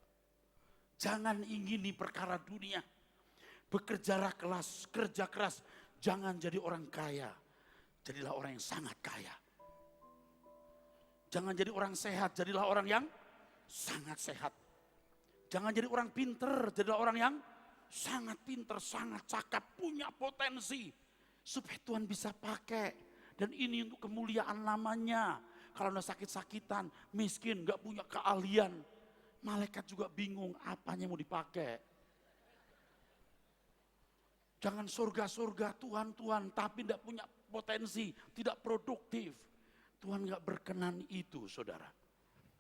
Jangan ingini perkara dunia. Bekerjalah keras, kerja keras. Jangan jadi orang kaya. Jadilah orang yang sangat kaya. Jangan jadi orang sehat, jadilah orang yang sangat sehat. Jangan jadi orang pinter, jadilah orang yang sangat pinter, sangat cakap, punya potensi. Supaya Tuhan bisa pakai. Dan ini untuk kemuliaan namanya. Kalau Anda sakit-sakitan, miskin, gak punya keahlian. Malaikat juga bingung apanya mau dipakai. Jangan surga-surga, Tuhan, tapi tidak punya potensi, tidak produktif. Tuhan gak berkenan itu, saudara.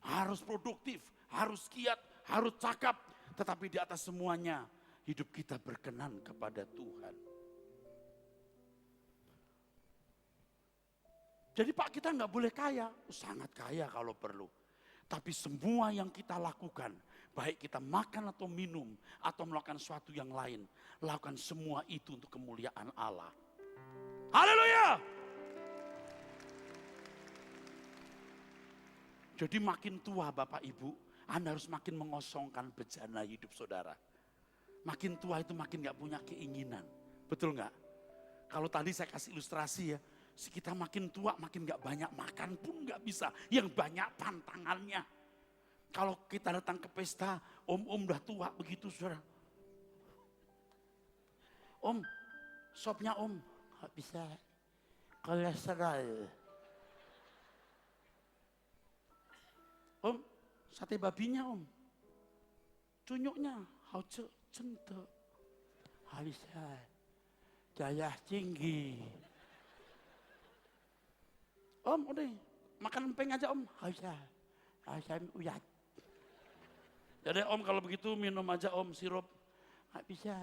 Harus produktif, harus giat, harus cakap. Tetapi di atas semuanya, hidup kita berkenan kepada Tuhan. Jadi Pak, kita gak boleh kaya. Sangat kaya kalau perlu. Tapi semua yang kita lakukan, baik kita makan atau minum, atau melakukan sesuatu yang lain, lakukan semua itu untuk kemuliaan Allah. Haleluya! Jadi makin tua Bapak Ibu, Anda harus makin mengosongkan bejana hidup saudara. Makin tua itu makin gak punya keinginan. Betul gak? Kalau tadi saya kasih ilustrasi ya, kita makin tua makin gak banyak makan pun gak bisa. Yang banyak tantangannya. Kalau kita datang ke pesta, om-om udah tua begitu saudara. Om, sopnya om, gak bisa. Kolesterol. Om, sate babinya om. Cunyuknya, hauce centek. Gak bisa. Darah tinggi. Om, udah makan empeng aja om. Gak bisa. Saya uyat. Jadi om kalau begitu minum aja om sirup. Gak bisa.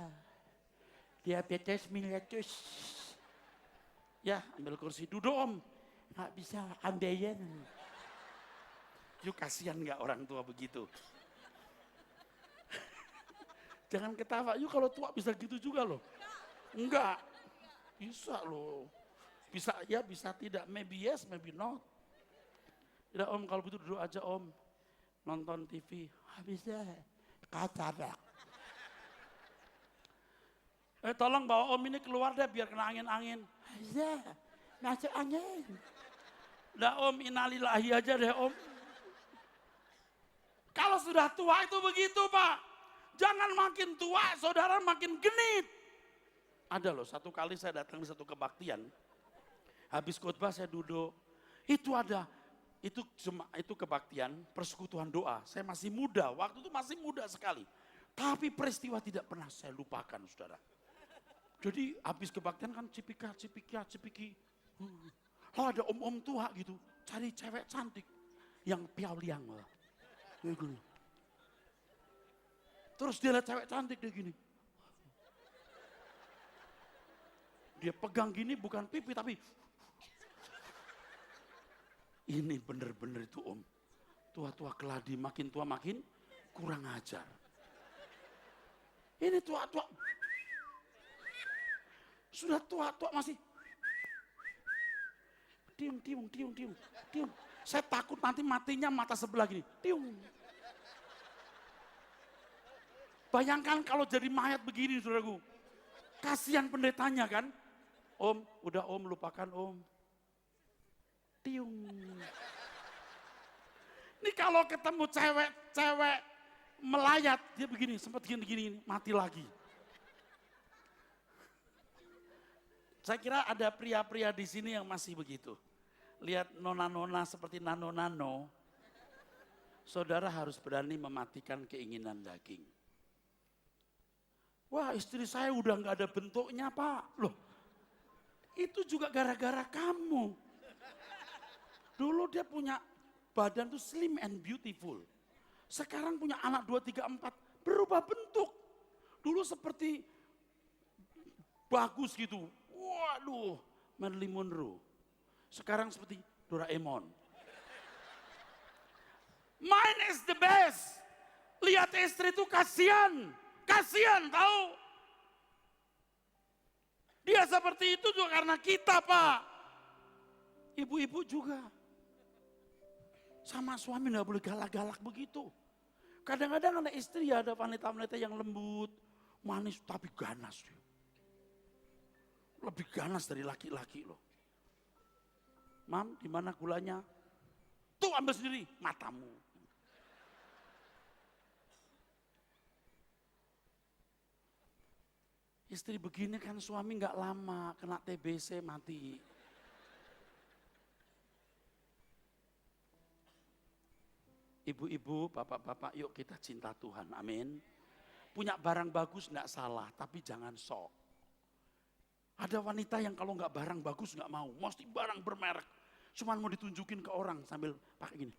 Diabetes mellitus. Ya ambil kursi. Duduk om. Gak bisa ambeien. Yuk kasihan nggak orang tua begitu? Jangan ketawa, yuk kalau tua bisa gitu juga loh. Enggak, bisa loh. Bisa ya, bisa tidak. Maybe yes, maybe not. Tidak om, kalau begitu duduk aja om. Nonton TV, habisnya kacau. Tolong bawa om ini keluar deh biar kena angin-angin. Iya, masuk angin. Udah om, innalillahi aja deh om. Kalau sudah tua itu begitu Pak. Jangan makin tua, saudara makin genit. Ada loh, satu kali saya datang di satu kebaktian. Habis khotbah saya duduk. Itu ada, itu kebaktian, persekutuan doa. Saya masih muda, waktu itu masih muda sekali. Tapi peristiwa tidak pernah saya lupakan saudara. Jadi habis kebaktian kan cipiki. Oh ada om-om tua gitu, cari cewek cantik yang piauliang lah. Terus dia lihat cewek cantik dia gini. Dia pegang gini bukan pipi tapi ini bener-bener itu om. Tua-tua keladi, makin tua makin kurang ajar. Ini tua-tua. Sudah tua-tua masih. Tiung. Saya takut nanti matinya mata sebelah gini. Tiung. Bayangkan kalau jadi mayat begini saudaraku. Kasihan pendetanya kan. Om, udah om lupakan om. Tiung. Ini kalau ketemu cewek melayat, dia begini, sempat gini, mati lagi. Saya kira ada pria-pria di sini yang masih begitu. Lihat nona-nona seperti nano-nano, saudara harus berani mematikan keinginan daging. Wah istri saya udah gak ada bentuknya Pak. Loh, itu juga gara-gara kamu. Dulu dia punya badan tuh slim and beautiful. Sekarang punya anak 2, 3, 4, berubah bentuk. Dulu seperti bagus gitu. Waduh, Marilyn Monroe. Sekarang seperti Doraemon. Mine is the best. Lihat istri itu kasihan tahu. Dia seperti itu juga karena kita Pak. Ibu-ibu juga. Sama suami gak boleh galak-galak begitu. Kadang-kadang ada istri ada wanita-wanita yang lembut, manis tapi ganas. Lebih ganas dari laki-laki loh. Mam, di mana gulanya? Tuh ambil sendiri, matamu. Istri begini kan suami nggak lama, kena TBC mati. Ibu-ibu, bapak-bapak, yuk kita cinta Tuhan, amin. Punya barang bagus nggak salah, tapi jangan sok. Ada wanita yang kalau nggak barang bagus nggak mau, mesti barang bermerek. Cuman mau ditunjukin ke orang sambil pakai gini.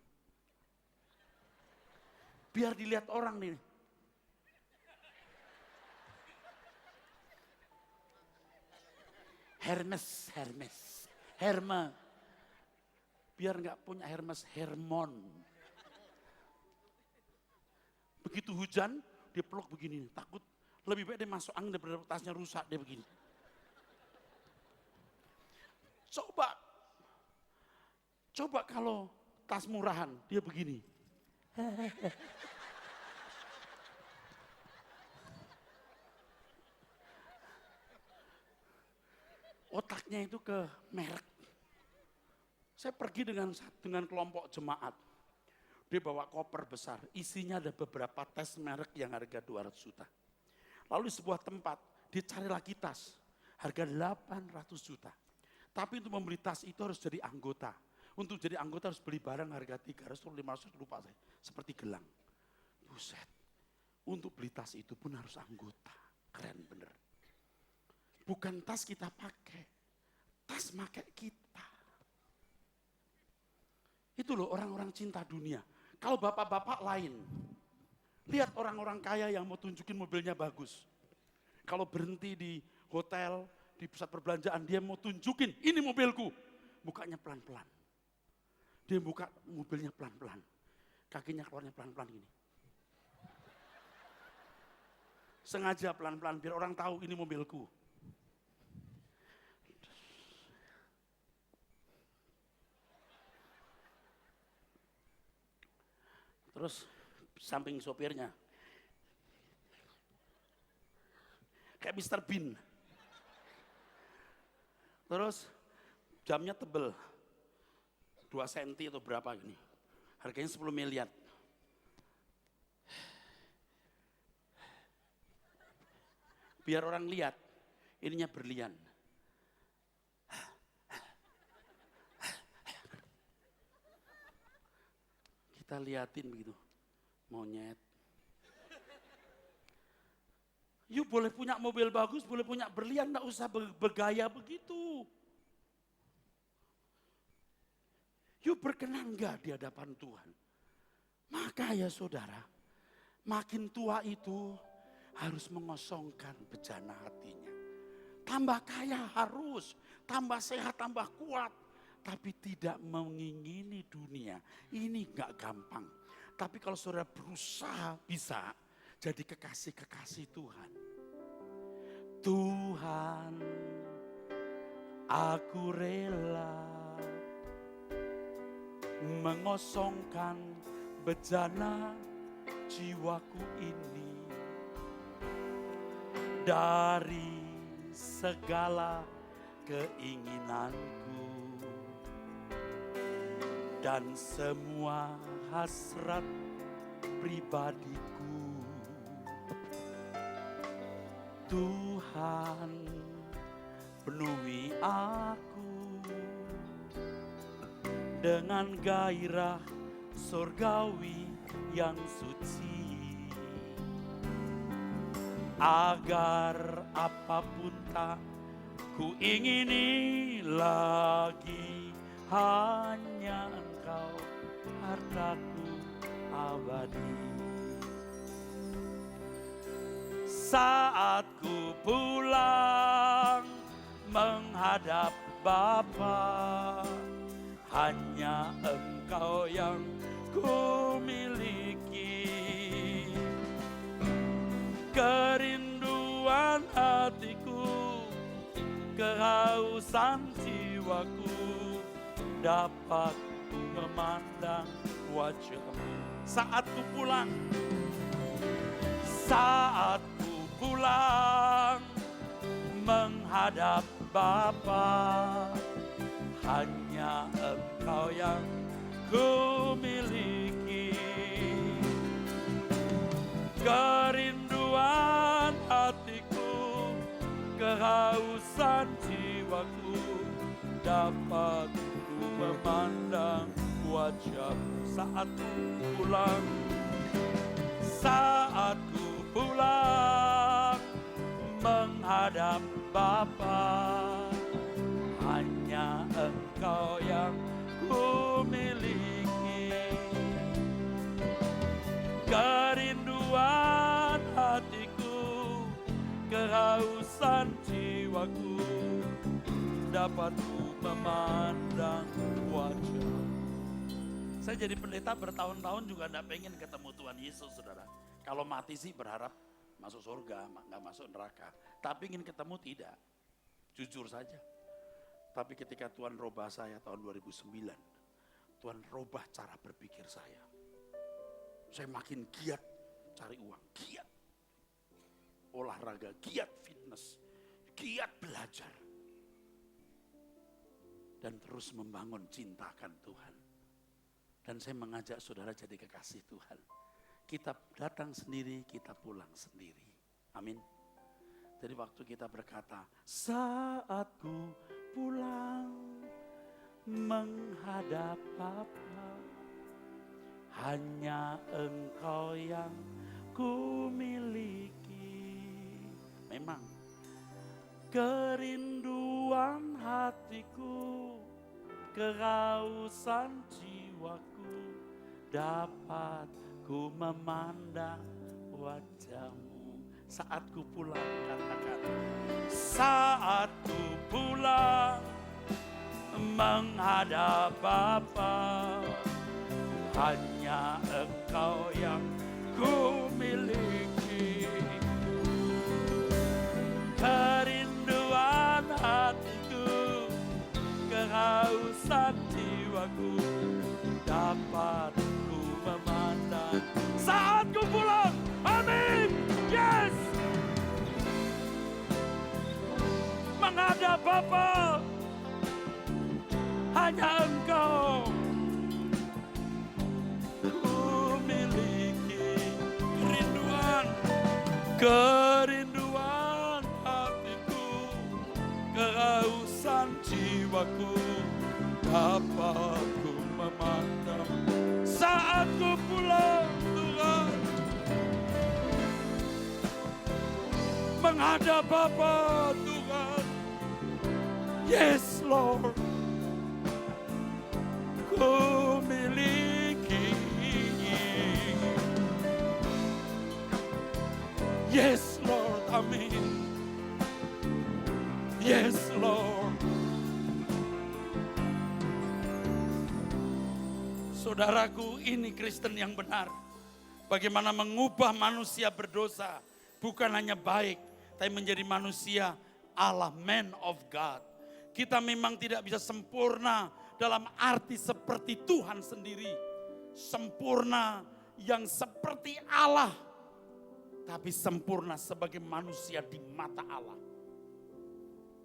Biar dilihat orang nih. Hermes. Biar nggak punya Hermes, Hermon. Begitu hujan, dia peluk begini, takut lebih baik dia masuk angin daripada tasnya rusak, dia begini. Coba kalau tas murahan, dia begini. Otaknya itu ke merek. Saya pergi dengan kelompok jemaat. Dia bawa koper besar, isinya ada beberapa tes merek yang harga 200 juta. Lalu di sebuah tempat, dia cari lagi tas, harga 800 juta. Tapi untuk membeli tas itu harus jadi anggota. Untuk jadi anggota harus beli barang harga 300 atau 500, lupa saya. Seperti gelang. Buset, untuk beli tas itu pun harus anggota. Keren bener. Bukan tas kita pakai, tas pakai kita. Itu loh orang-orang cinta dunia. Kalau bapak-bapak lain, lihat orang-orang kaya yang mau tunjukin mobilnya bagus. Kalau berhenti di hotel, di pusat perbelanjaan, dia mau tunjukin, ini mobilku. Bukanya pelan-pelan. Dia buka mobilnya pelan-pelan. kakinya keluarnya pelan-pelan gini. Sengaja pelan-pelan biar orang tahu ini mobilku. Terus samping sopirnya kayak Mr. Bean. Terus jamnya tebel 2 cm atau berapa gini. Harganya 10 miliar. Biar orang lihat, ininya berlian. Kita liatin begitu, monyet. You boleh punya mobil bagus, boleh punya berlian, enggak usah bergaya begitu. You berkenan enggak di hadapan Tuhan? Maka ya saudara, makin tua itu harus mengosongkan bejana hatinya. Tambah kaya harus, tambah sehat, tambah kuat. Tapi tidak mengingini dunia, ini enggak gampang. Tapi kalau saudara berusaha bisa jadi kekasih-kekasih Tuhan. Tuhan, aku rela mengosongkan bejana jiwaku ini dari segala keinginanku dan semua hasrat pribadiku. Tuhan, penuhi aku dengan gairah surgawi yang suci, agar apapun tak ku ingini lagi, hanya Engkau hartaku abadi. Saat ku pulang menghadap Bapa, hanya Engkau yang ku miliki. Kerinduan hatiku, kehausan jiwaku, dapat memandang wajah-Mu. Saat ku pulang, saat ku pulang menghadap Bapa, hanya Engkau yang ku miliki. Kerinduan hatiku, kehausan jiwaku, dapat ku memandang wajah-Mu. Saat ku pulang, saat ku pulang menghadap Bapa, hanya Engkau yang ku miliki. Kerinduan hatiku, kehausan jiwaku, dapat ku memandang wajah. Saya jadi pendeta bertahun-tahun juga tidak pengen ketemu Tuhan Yesus, saudara. Kalau mati sih berharap masuk surga, nggak masuk neraka. Tapi ingin ketemu tidak, jujur saja. Tapi ketika Tuhan robah saya tahun 2009, Tuhan robah cara berpikir saya. Saya makin giat cari uang, giat olahraga, giat fitness, giat belajar. Dan terus membangun cintakan Tuhan. Dan saya mengajak saudara jadi kekasih Tuhan. Kita datang sendiri, kita pulang sendiri. Amin. Jadi waktu kita berkata, saat ku pulang menghadap Bapa, hanya Engkau yang ku miliki. Memang kerinduan hatiku, kehausan jiwaku, dapat ku memandang wajah-Mu. Saat ku pulang, katakan, saat ku pulang menghadap Bapa, hanya hanya Engkau yang ku miliki. Kerinduan hatiku, kehausan jiwaku, dapat ku memandang saat ku pulang. Amin. Yes. Menghadap Bapa, hanya Engkau ku miliki. Kerinduan hatiku, kehausan jiwaku, dapat ku memandang saat ku pulang Tuhan. Menghadap Bapa Tuhan. Yes Lord. Ku miliki. Yes Lord, amin. Yes Lord. Saudaraku, ini Kristen yang benar. Bagaimana mengubah manusia berdosa, bukan hanya baik, tapi menjadi manusia Allah, man of God. Kita memang tidak bisa sempurna dalam arti seperti Tuhan sendiri. Sempurna yang seperti Allah, tapi sempurna sebagai manusia di mata Allah.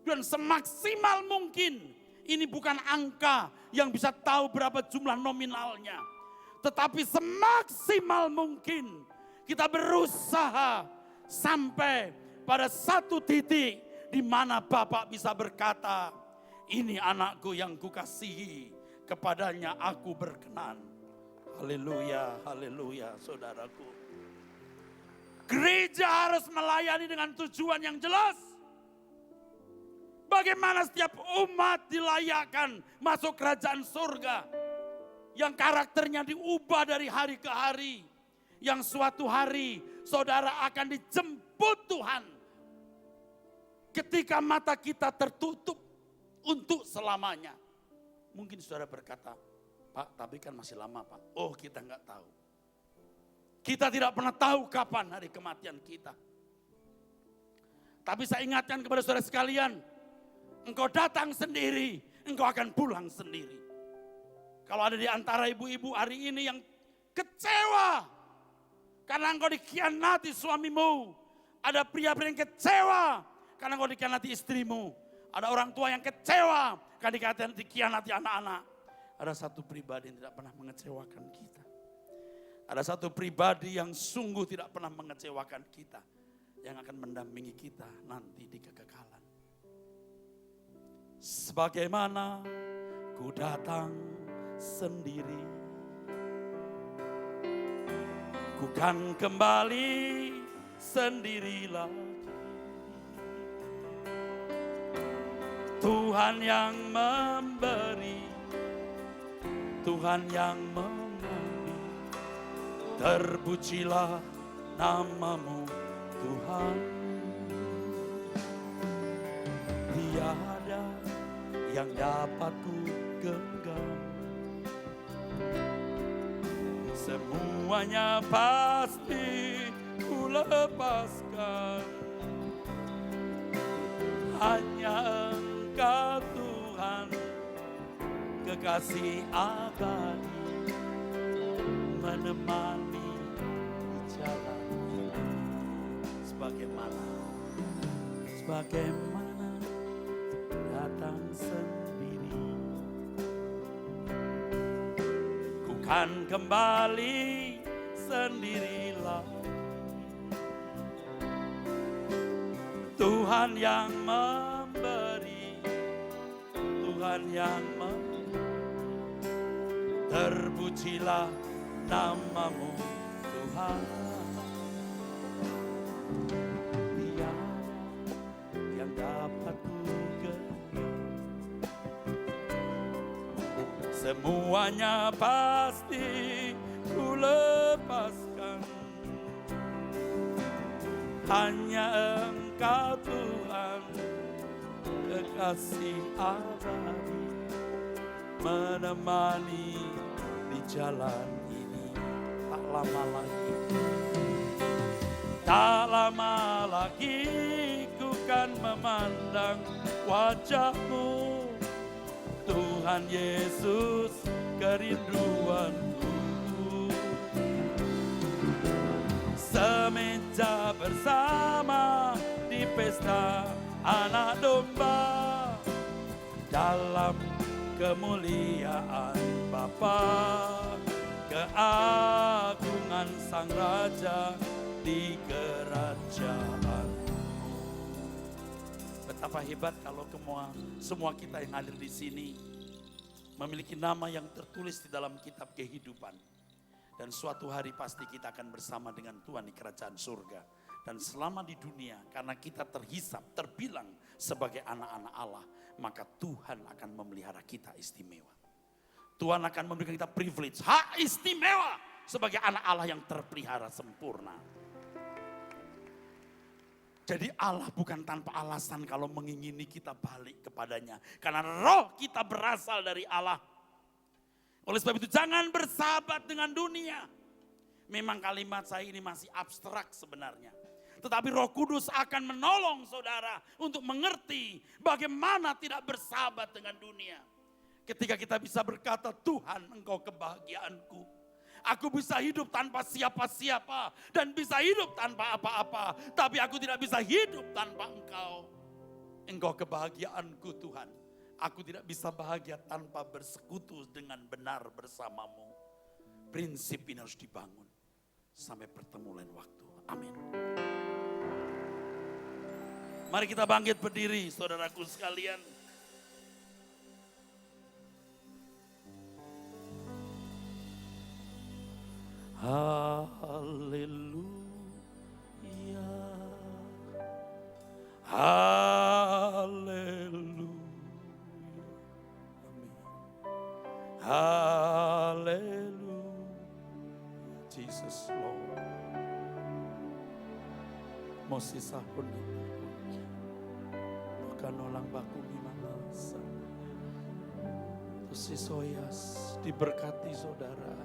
Dan semaksimal mungkin, ini bukan angka yang bisa tahu berapa jumlah nominalnya. Tetapi semaksimal mungkin kita berusaha sampai pada satu titik di mana Bapak bisa berkata, ini anakku yang kukasihi, kepadanya aku berkenan. Haleluya, haleluya saudaraku. Gereja harus melayani dengan tujuan yang jelas. Bagaimana setiap umat dilayakkan masuk kerajaan surga. Yang karakternya diubah dari hari ke hari. Yang suatu hari saudara akan dijemput Tuhan. Ketika mata kita tertutup untuk selamanya. Mungkin saudara berkata, Pak tapi kan masih lama Pak. Oh kita nggak tahu. Kita tidak pernah tahu kapan hari kematian kita. Tapi saya ingatkan kepada saudara sekalian, engkau datang sendiri, engkau akan pulang sendiri. Kalau ada di antara ibu-ibu hari ini yang kecewa karena engkau dikhianati suamimu, ada pria-pria yang kecewa karena engkau dikhianati istrimu, ada orang tua yang kecewa karena dikhianati anak-anak. Ada satu pribadi yang tidak pernah mengecewakan kita. Ada satu pribadi yang sungguh tidak pernah mengecewakan kita, yang akan mendampingi kita nanti di kekekalan. Sebagaimana ku datang sendiri, ku kan kembali sendiri lagi. Tuhan yang memberi, Tuhan yang memberi. Terpujilah namamu Tuhan. Tiada yang dapat ku genggam, semuanya pasti ku lepaskan. Hanya Engkau Tuhan, kekasih abadi, menemani di jalan sebagaimana datang sendiri. Ku kan kembali sendiri lagi. Tuhan yang memberi, Tuhan yang memberi. Terpujilah namamu Tuhan. Tiada yang dapat ku genggam, semuanya pasti ku lepaskan. Hanya Engkau Tuhan, kekasih abadi, menemani di jalan ini. lama lagi. Tak lama lagi ku kan memandang wajah-Mu, Tuhan Yesus kerinduanku. Semeja bersama di pesta anak domba, dalam kemuliaan Bapa, keagungan Sang Raja di kerajaan. Betapa hebat kalau semua kita yang hadir di sini memiliki nama yang tertulis di dalam kitab kehidupan. Dan suatu hari pasti kita akan bersama dengan Tuhan di kerajaan surga. Dan selama di dunia, karena kita terhisap, terbilang sebagai anak-anak Allah, maka Tuhan akan memelihara kita istimewa. Tuhan akan memberikan kita privilege, hak istimewa sebagai anak Allah yang terpelihara sempurna. Jadi Allah bukan tanpa alasan kalau mengingini kita balik kepadanya. Karena roh kita berasal dari Allah. Oleh sebab itu jangan bersahabat dengan dunia. Memang kalimat saya ini masih abstrak sebenarnya. Tetapi Roh Kudus akan menolong saudara untuk mengerti bagaimana tidak bersahabat dengan dunia. Ketika kita bisa berkata, Tuhan Engkau kebahagiaanku. Aku bisa hidup tanpa siapa-siapa dan bisa hidup tanpa apa-apa. Tapi aku tidak bisa hidup tanpa Engkau. Engkau kebahagiaanku Tuhan. Aku tidak bisa bahagia tanpa bersekutu dengan benar bersama-Mu. Prinsip ini harus dibangun sampai bertemu lain waktu. Amin. Mari kita bangkit berdiri, saudaraku sekalian. Haleluya. Haleluya. Haleluya. Jesus Lord. Moses sahun bukan orang baku minasa. Tusi soyas diberkati saudara.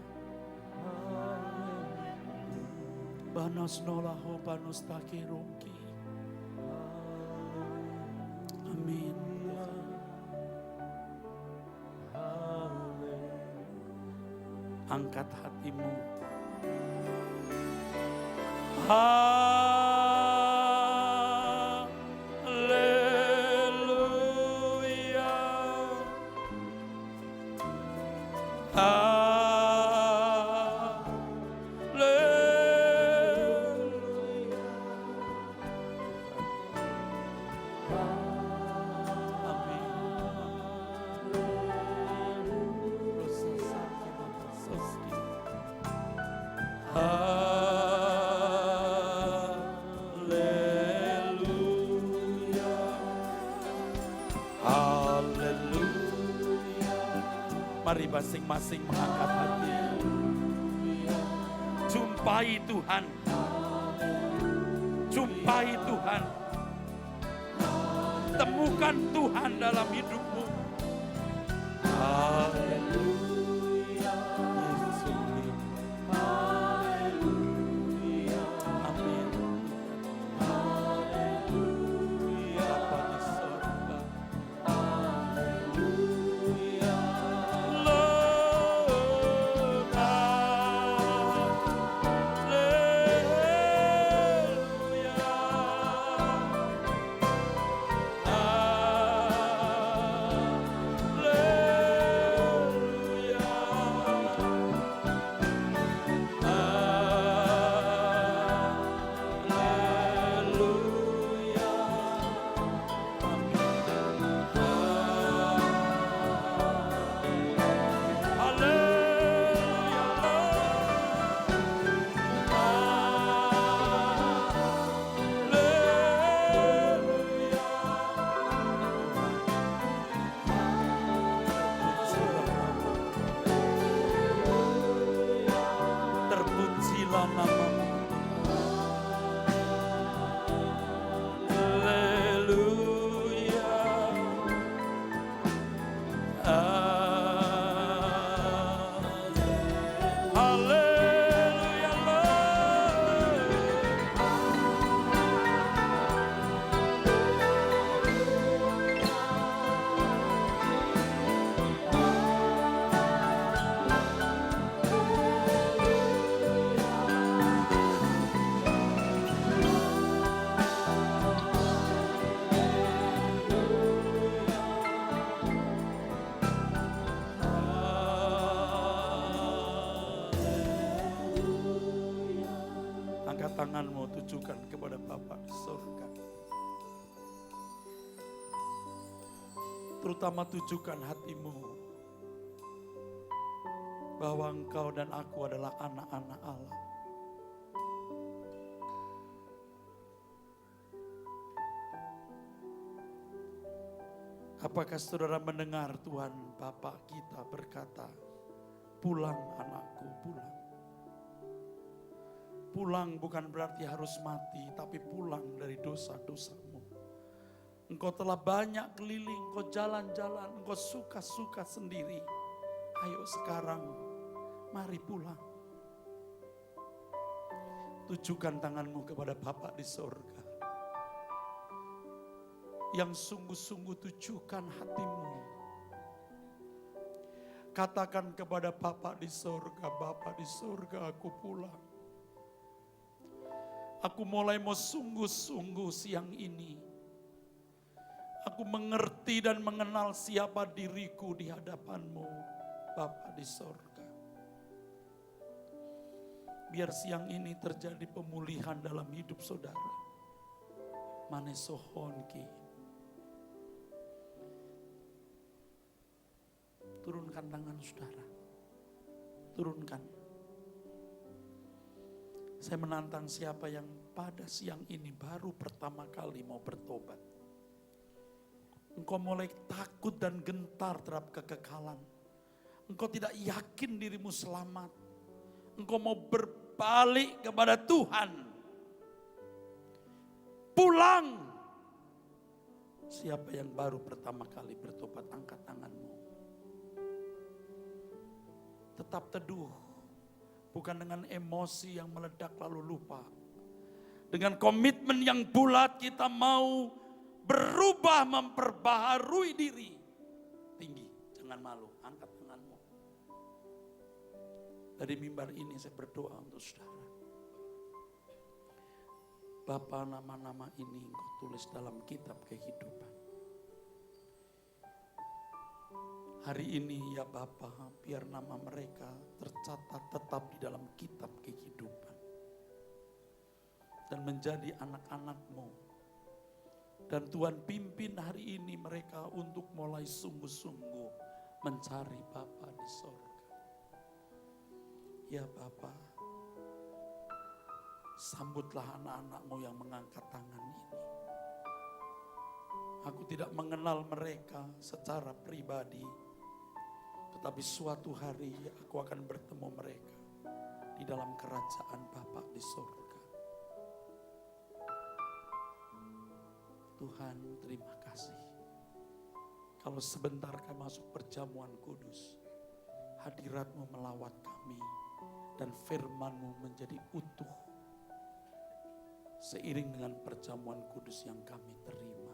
Banos nolaho banos takirungki. Amin. Angkat hatimu. Haleluya. Mari masing-masing mengangkat hati. Jumpai Tuhan. Jumpai Tuhan. Temukan Tuhan dalam hidupmu. Haleluya. tanganmu tujukan kepada Bapa di surga. Terutama tujukan hatimu bahwa engkau dan aku adalah anak-anak Allah. Apakah saudara mendengar Tuhan Bapa kita berkata, pulang anakku, pulang. Pulang bukan berarti harus mati, tapi pulang dari dosa-dosamu. Engkau telah banyak keliling, engkau jalan-jalan, engkau suka-suka sendiri. Ayo sekarang, mari pulang. Tujukan tanganmu kepada Bapa di surga. Yang sungguh-sungguh tujukan hatimu. Katakan kepada Bapa di surga, Bapa di surga, aku pulang. Aku mulai mau sungguh-sungguh siang ini. Aku mengerti dan mengenal siapa diriku di hadapan-Mu, Bapa di surga. Biar siang ini terjadi pemulihan dalam hidup saudara. Manesohonki. Turunkan tangan saudara. Turunkan. Saya menantang siapa yang pada siang ini baru pertama kali mau bertobat. Engkau mulai takut dan gentar terhadap kekekalan. Engkau tidak yakin dirimu selamat. Engkau mau berbalik kepada Tuhan. Pulang. Siapa yang baru pertama kali bertobat, angkat tanganmu. Tetap teduh, bukan dengan emosi yang meledak lalu lupa. Dengan komitmen yang bulat kita mau berubah, memperbaharui diri. Tinggi, jangan malu, angkat tanganmu. Dari mimbar ini saya berdoa untuk saudara. Bapa, nama-nama ini Engkau tulis dalam kitab kehidupan. Hari ini ya Bapa, biar nama mereka tercatat tetap di dalam kitab kehidupan. Dan menjadi anak-anak-Mu. Dan Tuhan pimpin hari ini mereka untuk mulai sungguh-sungguh mencari Bapa di sorga. Ya Bapa, sambutlah anak-anak-Mu yang mengangkat tangan ini. Aku tidak mengenal mereka secara pribadi. Tetapi suatu hari aku akan bertemu mereka di dalam kerajaan Bapa di surga. Tuhan, terima kasih. Kalau sebentar kami masuk perjamuan kudus, hadirat-Mu melawat kami dan firman-Mu menjadi utuh. Seiring dengan perjamuan kudus yang kami terima.